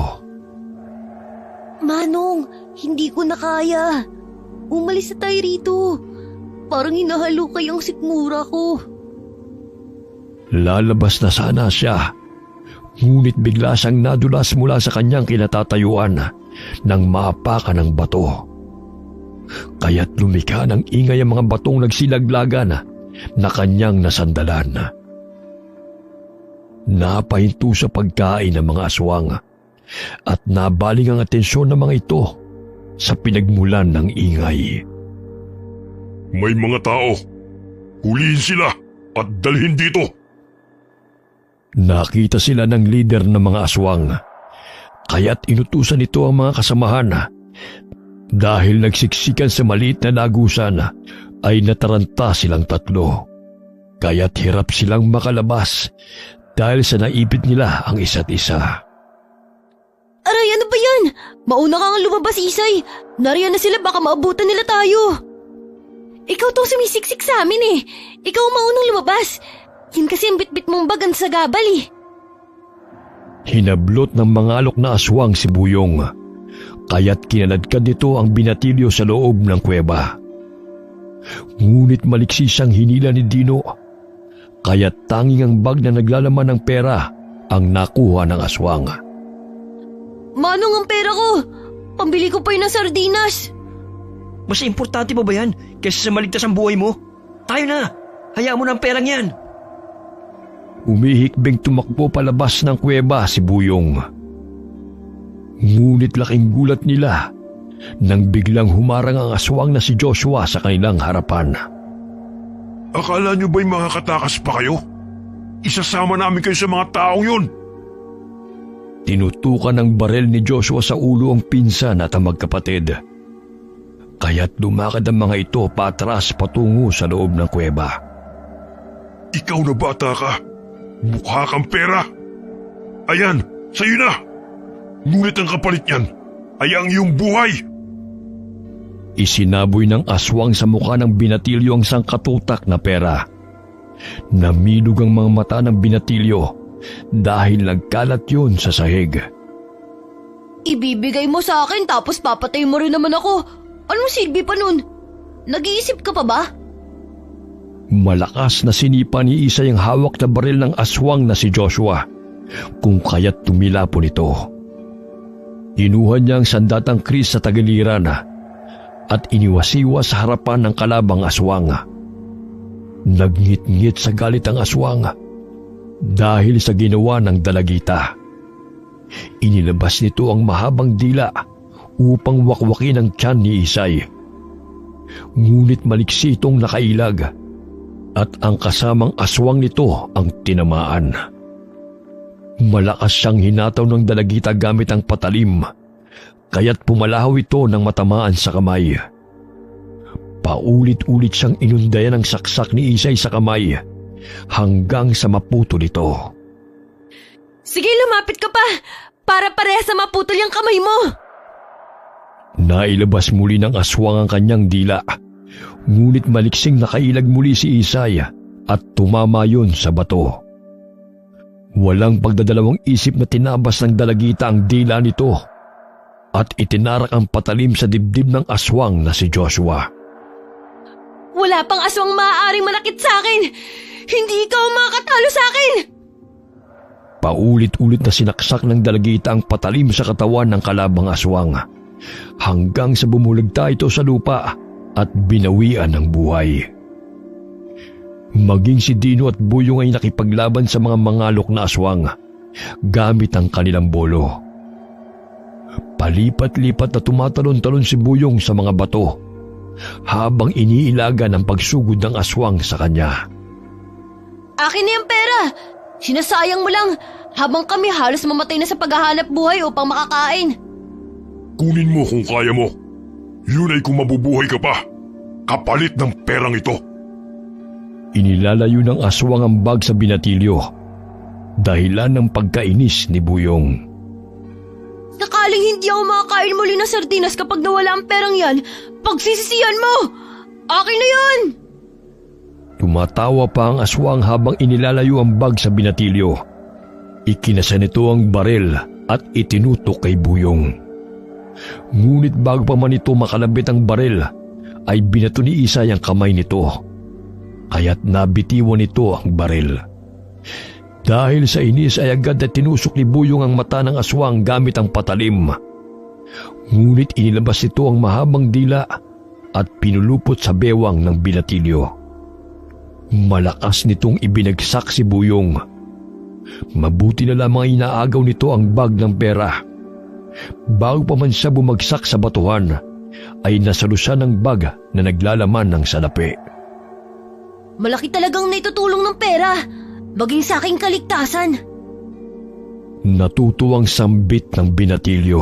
Manong, hindi ko na kaya. Umalis na tayo rito. Parang hinahalukay ang sikmura ko. Lalabas na sana siya, ngunit bigla siyang nadulas mula sa kanyang kinatatayuan nang maapakan ng bato. Kaya't lumikha ng ingay ang mga batong nagsilaglagan na kanyang nasandalan. Napahinto sa pagkain ng mga aswang at nabaling ang atensyon ng mga ito sa pinagmulan ng ingay. May mga tao. Hulihin sila at dalhin dito. Nakita sila ng lider ng mga aswang, kaya't inutusan nito ang mga kasamahan. Dahil nagsiksikan sa maliit na lagusan, ay nataranta silang tatlo. Kaya't hirap silang makalabas dahil sa naipit nila ang isa't isa. Aray, ano ba yan? Mauna ka nga lumabas, Isay. Nariyan na sila, baka maabutan nila tayo. Ikaw tong sumisiksik sa amin eh. Ikaw ang maunang lumabas. Yun kasi ang bitbit mong bagan sa gabal eh. Hinablot ng mga alok na aswang si Buyong, kaya't kinaladkad nito ang binatilyo sa loob ng kuweba. Ngunit maliksi siyang hinila ni Dino, kaya't tanging ang bag na naglalaman ng pera ang nakuha ng aswang. Manong, ang pera ko! Pambili ko pa yun ng sardinas. Mas importante pa ba yan kaysa sa maligtas ang buhay mo? Tayo na! Hayaan mo na ang perang yan! Umihikbing tumakbo palabas ng kuweba si Buyong. Ngunit laking gulat nila nang biglang humarang ang aswang na si Joshua sa kanilang harapan. Akala niyo ba'y makakatakas pa kayo? Isasama namin kayo sa mga taong yun. Tinutukan ng barel ni Joshua sa ulo ang pinsan at ang magkapatid. Kaya't lumakad ang mga ito patras patungo sa loob ng kuweba. Ikaw na bata ka. Mukha kang pera. Ayan, sa'yo na. Ngunit ang kapalit niyan ay ang iyong buhay. Isinaboy ng aswang sa mukha ng binatilyo ang sangkatutak na pera. Namilog ang mga mata ng binatilyo dahil nagkalat yun sa sahig. Ibibigay mo sa akin tapos papatay mo rin naman ako. Anong silbi pa nun? Nag-iisip ka pa ba? Malakas na sinipa ni Isay ang hawak na baril ng aswang na si Joshua, kung kaya't tumila po nito. Inuha niya ang sandatang kris sa tagiliran at iniwasiwa sa harapan ng kalabang aswang. Nagngit-ngit sa galit ang aswang dahil sa ginawa ng dalagita. Inilabas nito ang mahabang dila upang wakwakin ang tiyan ni Isay. Ngunit maliksi itong nakailag at ang kasamang aswang nito ang tinamaan. Malakas siyang hinataw ng dalagita gamit ang patalim, kaya't pumalahaw ito ng matamaan sa kamay. Paulit-ulit siyang inundayan ng saksak ni Isay sa kamay hanggang sa maputo nito. Sige, lumapit ka pa para parehas na maputol yung kamay mo. Nailabas muli ng aswang ang kanyang dila Ngunit maliksing nakailag muli si Isay at tumama yun sa bato. Walang pagdadalawang isip na tinabas ng dalagita ang dila nito at itinarak ang patalim sa dibdib ng aswang na si Joshua. Wala pang aswang maaaring manakit sa akin! Hindi ikaw makakatalo sa akin! Paulit-ulit na sinaksak ng dalagita ang patalim sa katawan ng kalabang aswang hanggang sa bumulagta ito sa lupa at binawian ng buhay. Maging si Dino at Buyong ay nakipaglaban sa mga mangalok na aswang gamit ang kanilang bolo. Palipat-lipat na tumatalon-talon si Buyong sa mga bato habang iniilaga ng pagsugod ng aswang sa kanya. Akin na yung pera! Sinasayang mo lang habang kami halos mamatay na sa paghahanap buhay upang makakain. Kunin mo kung kaya mo. Yun ay kung mabubuhay ka pa. Kapalit ng perang ito. Inilalayo ng aswang ang bag sa binatilyo, dahilan ng pagkainis ni Buyong. Sakaling hindi ako makakain muli ng sardinas kapag nawala ang perang yan, pagsisisihan mo! Akin na yun! Tumatawa pa ang aswang habang inilalayo ang bag sa binatilyo. Ikinasa nito ang barel at itinutok kay Buyong. Ngunit bago pa man ito makalabit ang barel, ay binato ni Isay ang kamay nito. Kaya't nabitiwan nito ang barel. Dahil sa inis ay agad na tinusok ni Buyong ang mata ng aswang gamit ang patalim. Ngunit inilabas nito ang mahabang dila at pinulupot sa bewang ng binatilyo. Malakas nitong ibinagsak si Buyong. Mabuti na lamang inaagaw nito ang bag ng pera. Bago pa man siya bumagsak sa batuhan, ay nasalusan ng bag na naglalaman ng salapi. Malaki talagang naitutulong ng pera, maging sa aking kaligtasan. Natutuwang sambit ng binatilyo.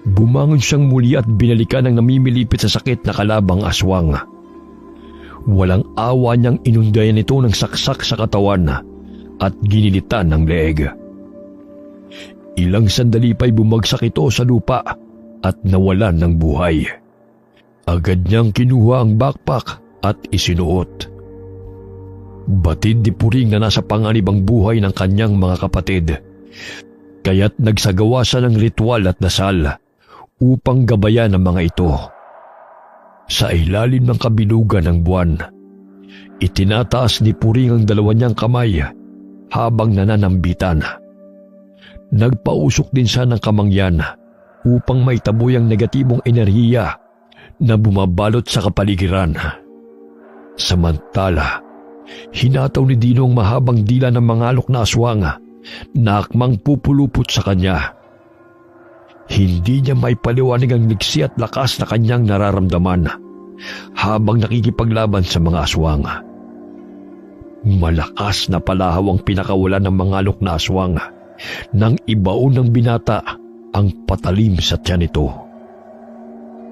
Bumangon siyang muli at binalikan ng namimilipit sa sakit na kalabang aswang. Walang awa niyang inundayan ito ng saksak sa katawan at ginilitan ng leeg. Ilang sandali pa'y bumagsak ito sa lupa at nawalan ng buhay. Agad niyang kinuha ang backpack at isinuot. Batid ni Puring na nasa panganib ang buhay ng kanyang mga kapatid, kaya't nagsagawa siya ng ritual at dasal upang gabayan ang mga ito. Sa ilalim ng kabilugan ng buwan, itinataas ni Puring ang dalawa niyang kamay habang nananambitan. Nagpausok din siya ng kamangyan upang maitaboy ang negatibong enerhiya na bumabalot sa kapaligiran. Samantala, hinataw ni Dino ang mahabang dila ng mangalok na aswang na akmang pupulupot sa kanya. Hindi niya maipaliwanag ang liksi at lakas na kanyang nararamdaman habang nakikipaglaban sa mga aswang. Malakas na palahaw ang pinakawalan ng mangalok na aswang nang ibaon ng binata ang patalim sa tiyan nito.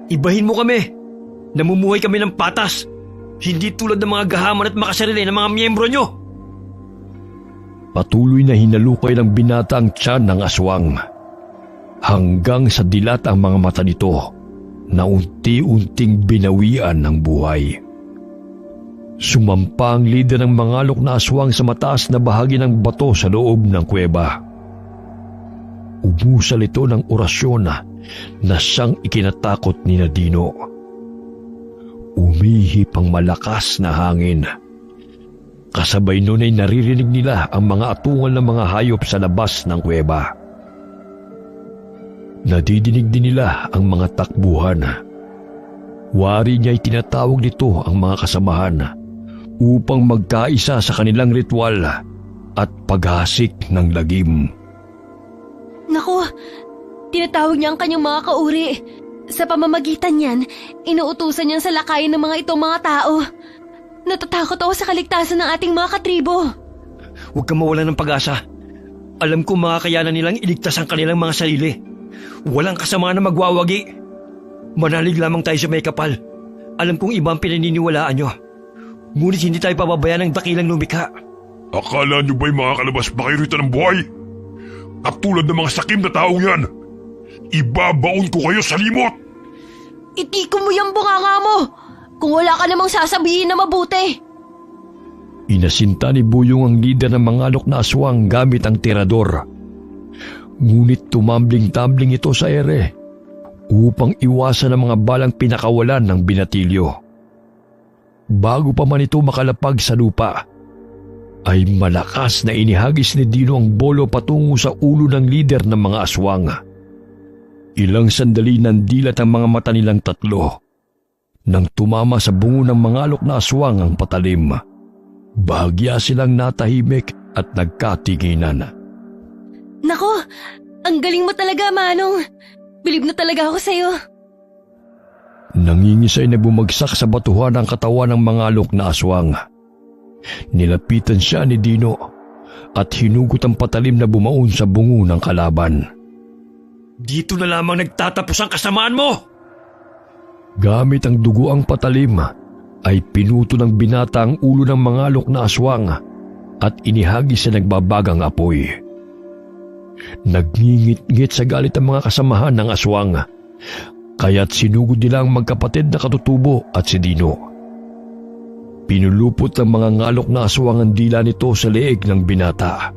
Ibahin mo kami! Namumuhay kami ng patas! Hindi tulad ng mga gahaman at makasarili ng mga miyembro nyo! Patuloy na hinalukay ng binata ang tiyan ng aswang hanggang sa dilat ang mga mata nito na unti-unting binawian ng buhay. Sumampa ang lider ng mangalok na aswang sa mataas na bahagi ng bato sa loob ng kuweba. Umusal ito ng orasyon na siyang ikinatakot ni Dino. Umihip ang malakas na hangin. Kasabay nun ay naririnig nila ang mga atungal ng mga hayop sa labas ng kuweba. Nadidinig din nila ang mga takbuhan. Wari niya ay tinatawag nito ang mga kasamahan upang magkaisa sa kanilang ritual at paghasik ng lagim. Naku, tinatawag niya ang kanyang mga kauri. Sa pamamagitan niyan, inuutusan niya sa lakayin ng mga itong mga tao. Natatakot ako sa kaligtasan ng ating mga katribo. Huwag kang mawala ng pag-asa. Alam ko makakayanan nilang iligtas ang kanilang mga sarili. Walang kasama na magwawagi. Manalig lamang tayo sa may kapal. Alam kong iba ang pinaniniwalaan nyo. Ngunit hindi tayo pababayaan ng dakilang lumikha. Akala nyo ba'y makakalabas pa kayo rito ng buhay? Katulad ng mga sakim na taong yan, ibabaon ko kayo sa limot! Itikom mo yung bunganga mo! kung wala ka namang sasabihin na mabuti. Inasinta ni Buyong ang lider ng mga alok na aswang gamit ang tirador. Ngunit tumambling-tambling ito sa ere upang iwasan ang mga balang pinakawalan ng binatilyo. Bago pa man ito makalapag sa lupa, ay malakas na inihagis ni Dino ang bolo patungo sa ulo ng lider ng mga aswang. Ilang sandali nandilat ang mga mata nilang tatlo nang tumama sa bungo ng mga alok na aswang ang patalim. Bahagya silang natahimik at nagkatinginan. Nako, ang galing mo talaga, Manong. Bilib na talaga ako sa'yo. Nangingisay na bumagsak sa batuhan ang katawan ng mga alok na aswang. Nilapitan siya ni Dino at hinugot ang patalim na bumaon sa bungo ng kalaban. Dito na lamang nagtatapos ang kasamaan mo! Gamit ang dugo ang patalim, ay pinuto ng binata ang ulo ng mga alok na aswang at inihagis sa nagbabagang apoy. Nagngingit-ngit sa galit ang mga kasamahan ng aswang, kaya't sinugod nila ang magkapatid na katutubo at si Dino. Pinulupot ng mga ngalok na aswang ang dila nito sa leeg ng binata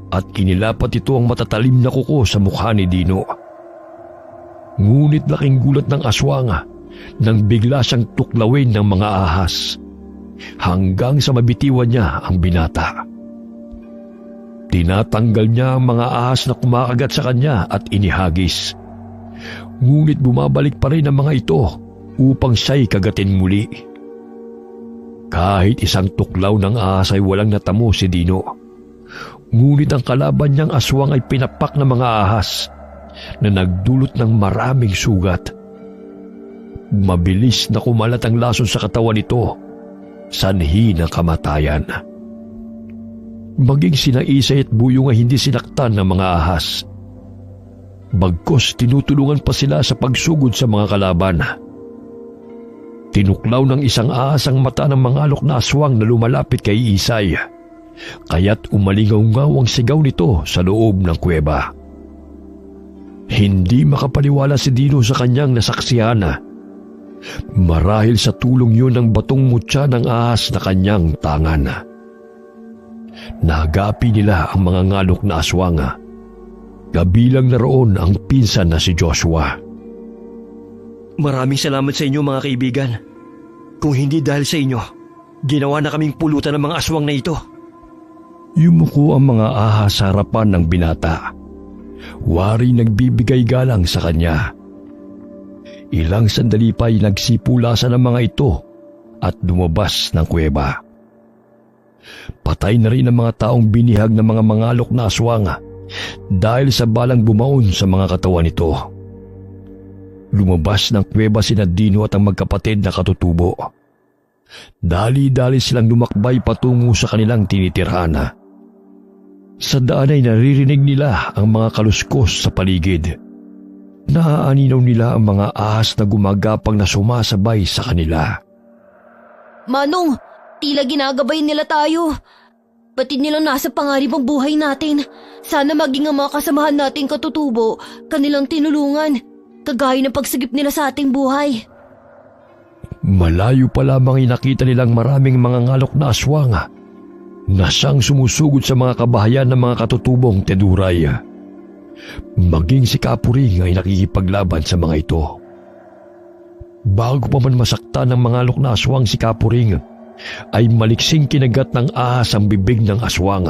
at kinilapat ito ang matatalim na kuko sa mukha ni Dino. Ngunit laking gulat ng aswang nang bigla siyang tuklawin ng mga ahas hanggang sa mabitiwan niya ang binata. Tinatanggal niya ang mga ahas na kumakagat sa kanya at inihagis. Ngunit bumabalik pa rin ang mga ito upang siya'y kagatin muli. Kahit isang tuklaw ng ahas ay walang natamo si Dino. Ngunit ang kalaban niyang aswang ay pinapak ng mga ahas na nagdulot ng maraming sugat. Mabilis na kumalat ang lason sa katawan nito, sanhi ng kamatayan. Maging sina Isay at Buyong ay hindi sinaktan ng mga ahas. Bagkus tinutulungan pa sila sa pagsugod sa mga kalaban. Tinuklaw ng isang ahas ang mata ng mga alok na aswang na lumalapit kay Isay, kaya't umalingaw-ngaw ang sigaw nito sa loob ng kuweba. Hindi makapaniwala si Dino sa kanyang nasaksihan. Marahil sa tulong yun ng batong mutya ng ahas na kanyang tangan. Nagapi nila ang mga ngalok na aswang. Kabilang na roon ang pinsan na si Joshua. Maraming salamat sa inyo mga kaibigan. Kung hindi dahil sa inyo, ginawa na kaming pulutan ng mga aswang na ito. Yumuko ang mga ahas sa harapan ng binata. Wari nagbibigay galang sa kanya. Ilang sandali pa'y nagsipulasan ang mga ito at lumabas ng kuweba. Patay na rin ang mga taong binihag ng mga mangalok na aswang dahil sa balang bumaon sa mga katawan nito. Lumabas ng kuweba sina Dino at ang magkapatid na katutubo. Dali-dali silang lumakbay patungo sa kanilang tinitirhan. Sa daan ay naririnig nila ang mga kaluskos sa paligid. Naaaninaw nila ang mga ahas na gumagapang na sumasabay sa kanila. Manong, tila ginagabay nila tayo. Batid nilang nasa pangarip ang buhay natin. Sana maging ang mga kasamahan nating katutubo, kanilang tinulungan, kagaya ng pagsagip nila sa ating buhay. Malayo pa lamang inakita nilang maraming mga ngalok na aswang na siyang sumusugod sa mga kabahayan ng mga katutubong Teduray. Maging si Kapuring ay nakikipaglaban sa mga ito. Bago pa man masaktan ng mga alok na aswang si Kapuring, ay maliksing kinagat ng ahas ang bibig ng aswang.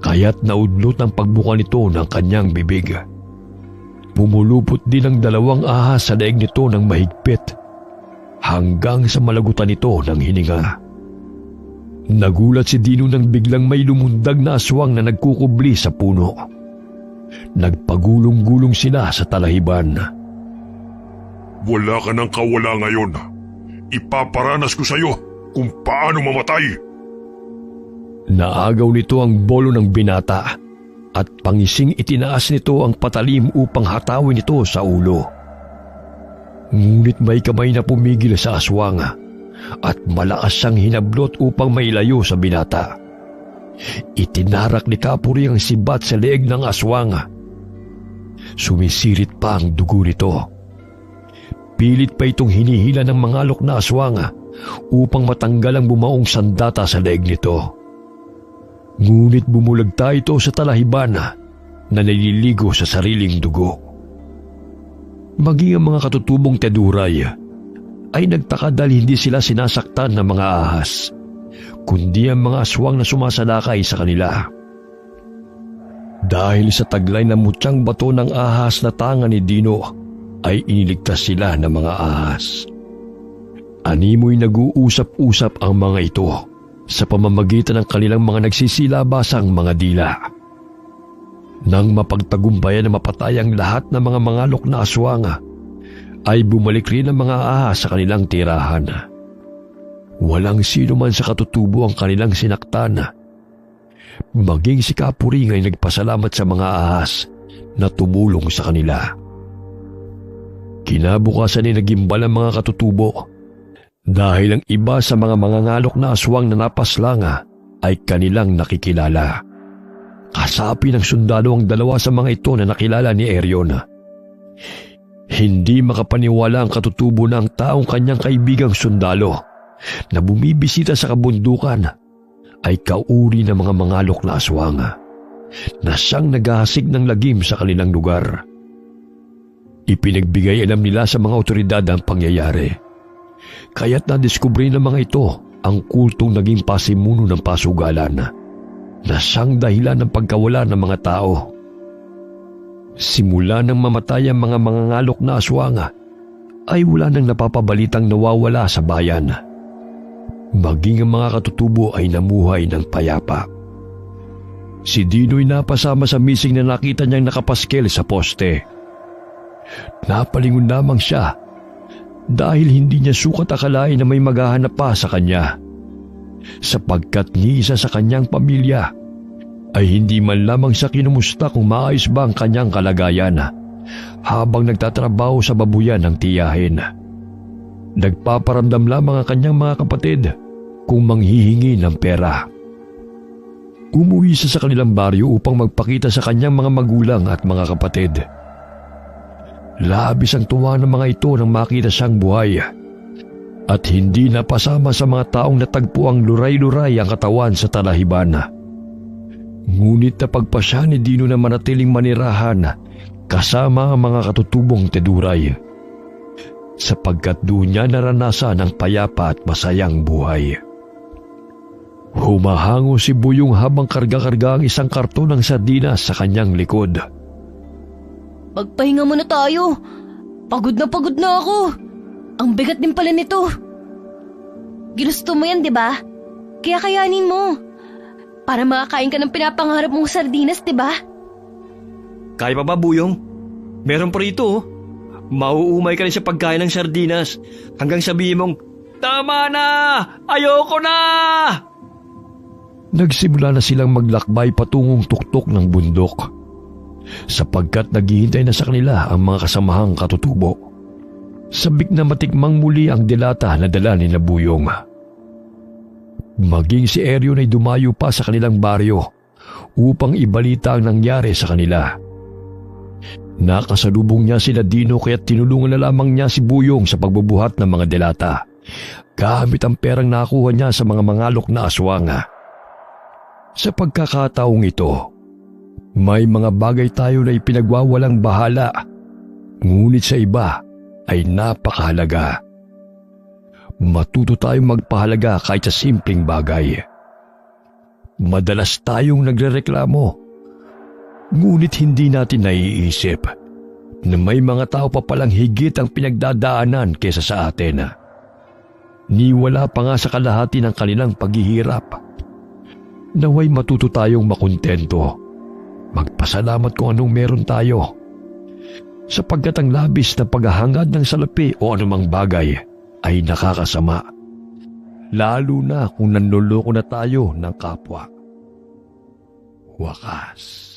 Kaya't naudlot ang pagbuka nito ng kanyang bibig. Pumulupot din ang dalawang ahas sa daig nito ng mahigpit hanggang sa malagutan nito ng hininga. Nagulat si Dino nang biglang may lumundag na aswang na nagkukubli sa puno. Nagpagulong-gulong sila sa talahiban. Wala ka ng kawala ngayon. Ipaparanas ko sa iyo kung paano mamatay. Naagaw nito ang bolo ng binata at pangising itinaas nito ang patalim upang hatawin ito sa ulo. Ngunit may kamay na pumigil sa aswang at malakas siyang hinablot upang mailayo sa binata. Itinarak ni Kapuri ang sibat sa leeg ng aswang. Sumisirit pa ang dugo nito. Pilit pa itong hinihila ng mga alok na aswang upang matanggal ang bumaong sandata sa leeg nito. Ngunit bumulagta ito sa talahiban na naliligo sa sariling dugo. Maging ang mga katutubong teduray ay nagtaka dahil hindi sila sinasaktan ng mga ahas, kundi ang mga aswang na sumasalakay sa kanila. Dahil sa taglay na mutyang bato ng ahas na tanga ni Dino, ay iniligtas sila ng mga ahas. Animoy nag-uusap-usap ang mga ito sa pamamagitan ng kanilang mga nagsisilabasang mga dila. Nang mapagtagumpayan na mapatay ang lahat ng mga mangalok na aswang, ay bumalik rin ang mga ahas sa kanilang tirahan. Walang sino man sa katutubo ang kanilang sinaktan. Maging si Kapuring ay nagpasalamat sa mga ahas na tumulong sa kanila. Kinabukasan ay nagimbal ang mga katutubo dahil ang iba sa mga mangangalok na aswang na napaslang ay kanilang nakikilala. Kasapi ng sundalo ang dalawa sa mga ito na nakilala ni Erion. Hindi makapaniwala ang katutubo na ang taong kanyang kaibigang sundalo na bumibisita sa kabundukan ay kauri ng mga mangalok na aswang na siyang naghahasik ng lagim sa kanilang lugar. Ipinagbigay alam nila sa mga otoridad ang pangyayari. Kaya't nadiskubre ng mga ito ang kultong naging pasimuno ng pasugalan na siyang dahilan ng pagkawala ng mga tao. Simula nang mamatay ang mga mangangalok na aswang ay wala nang napapabalitang nawawala sa bayan. Maging ang mga katutubo ay namuhay ng payapa. Si Dino'y napasama sa missing na nakita niyang nakapaskel sa poste. Napalingon lamang siya dahil hindi niya sukat akalain na may maghahanap pa sa kanya, sapagkat ni isa sa kanyang pamilya ay hindi man lamang siya kinumusta kung maayos ba ang kanyang kalagayan habang nagtatrabaho sa babuyan ng tiyahin. Nagpaparamdam lamang ang kanyang mga kapatid kung manghihingi ng pera. Umuwi siya sa kanilang baryo upang magpakita sa kanyang mga magulang at mga kapatid. Labis ang tuwa ng mga ito nang makita siyang buhay at hindi napasama sa mga taong natagpo ang luray-luray ang katawan sa talahiban. Ngunit napagpasya ni Dino na manatiling manirahan kasama ang mga katutubong teduray, sapagkat doon niya naranasan ang payapa at masayang buhay. Humahango si Buyong habang karga-karga ang isang karton ng sardinas sa kanyang likod. Magpahinga muna tayo. Pagod na ako. Ang bigat din pala nito. Ginusto mo yan, di ba? Kaya kayanin mo. Para makakain ka ng pinapangarap mong sardinas, di ba? Kaya pa ba, Buyong? Meron pa rito. Mauumay ka rin sa pagkain ng sardinas hanggang sabihin mong, "Tama na! Ayoko na!" Nagsimula na silang maglakbay patungong tuktok ng bundok, sapagkat naghihintay na sa kanila ang mga kasamahang katutubo. Sabik na matikmang muli ang delata na dala ni Buyong. Maging si Erion ay dumayo pa sa kanilang baryo upang ibalita ang nangyari sa kanila. Nakasalubong niya sila Dino kaya't tinulungan na lamang niya si Buyong sa pagbubuhat ng mga delata gamit ang perang nakuha niya sa mga mangalok na aswang. Sa pagkakataong ito, may mga bagay tayo na ipinagwawalang bahala, ngunit sa iba ay napakahalaga. Matuto tayong magpahalaga kahit sa simpleng bagay. Madalas tayong nagrereklamo, ngunit hindi natin naiisip na may mga tao pa palang higit ang pinagdadaanan kaysa sa atin. Niwala pa nga sa kalahati ng kanilang paghihirap. Naway matuto tayong makontento, magpasalamat kung anong meron tayo, sapagkat ang labis na paghahangad ng salapi o anumang bagay ay nakakasama, lalo na kung nanloloko na tayo ng kapwa. Wakas.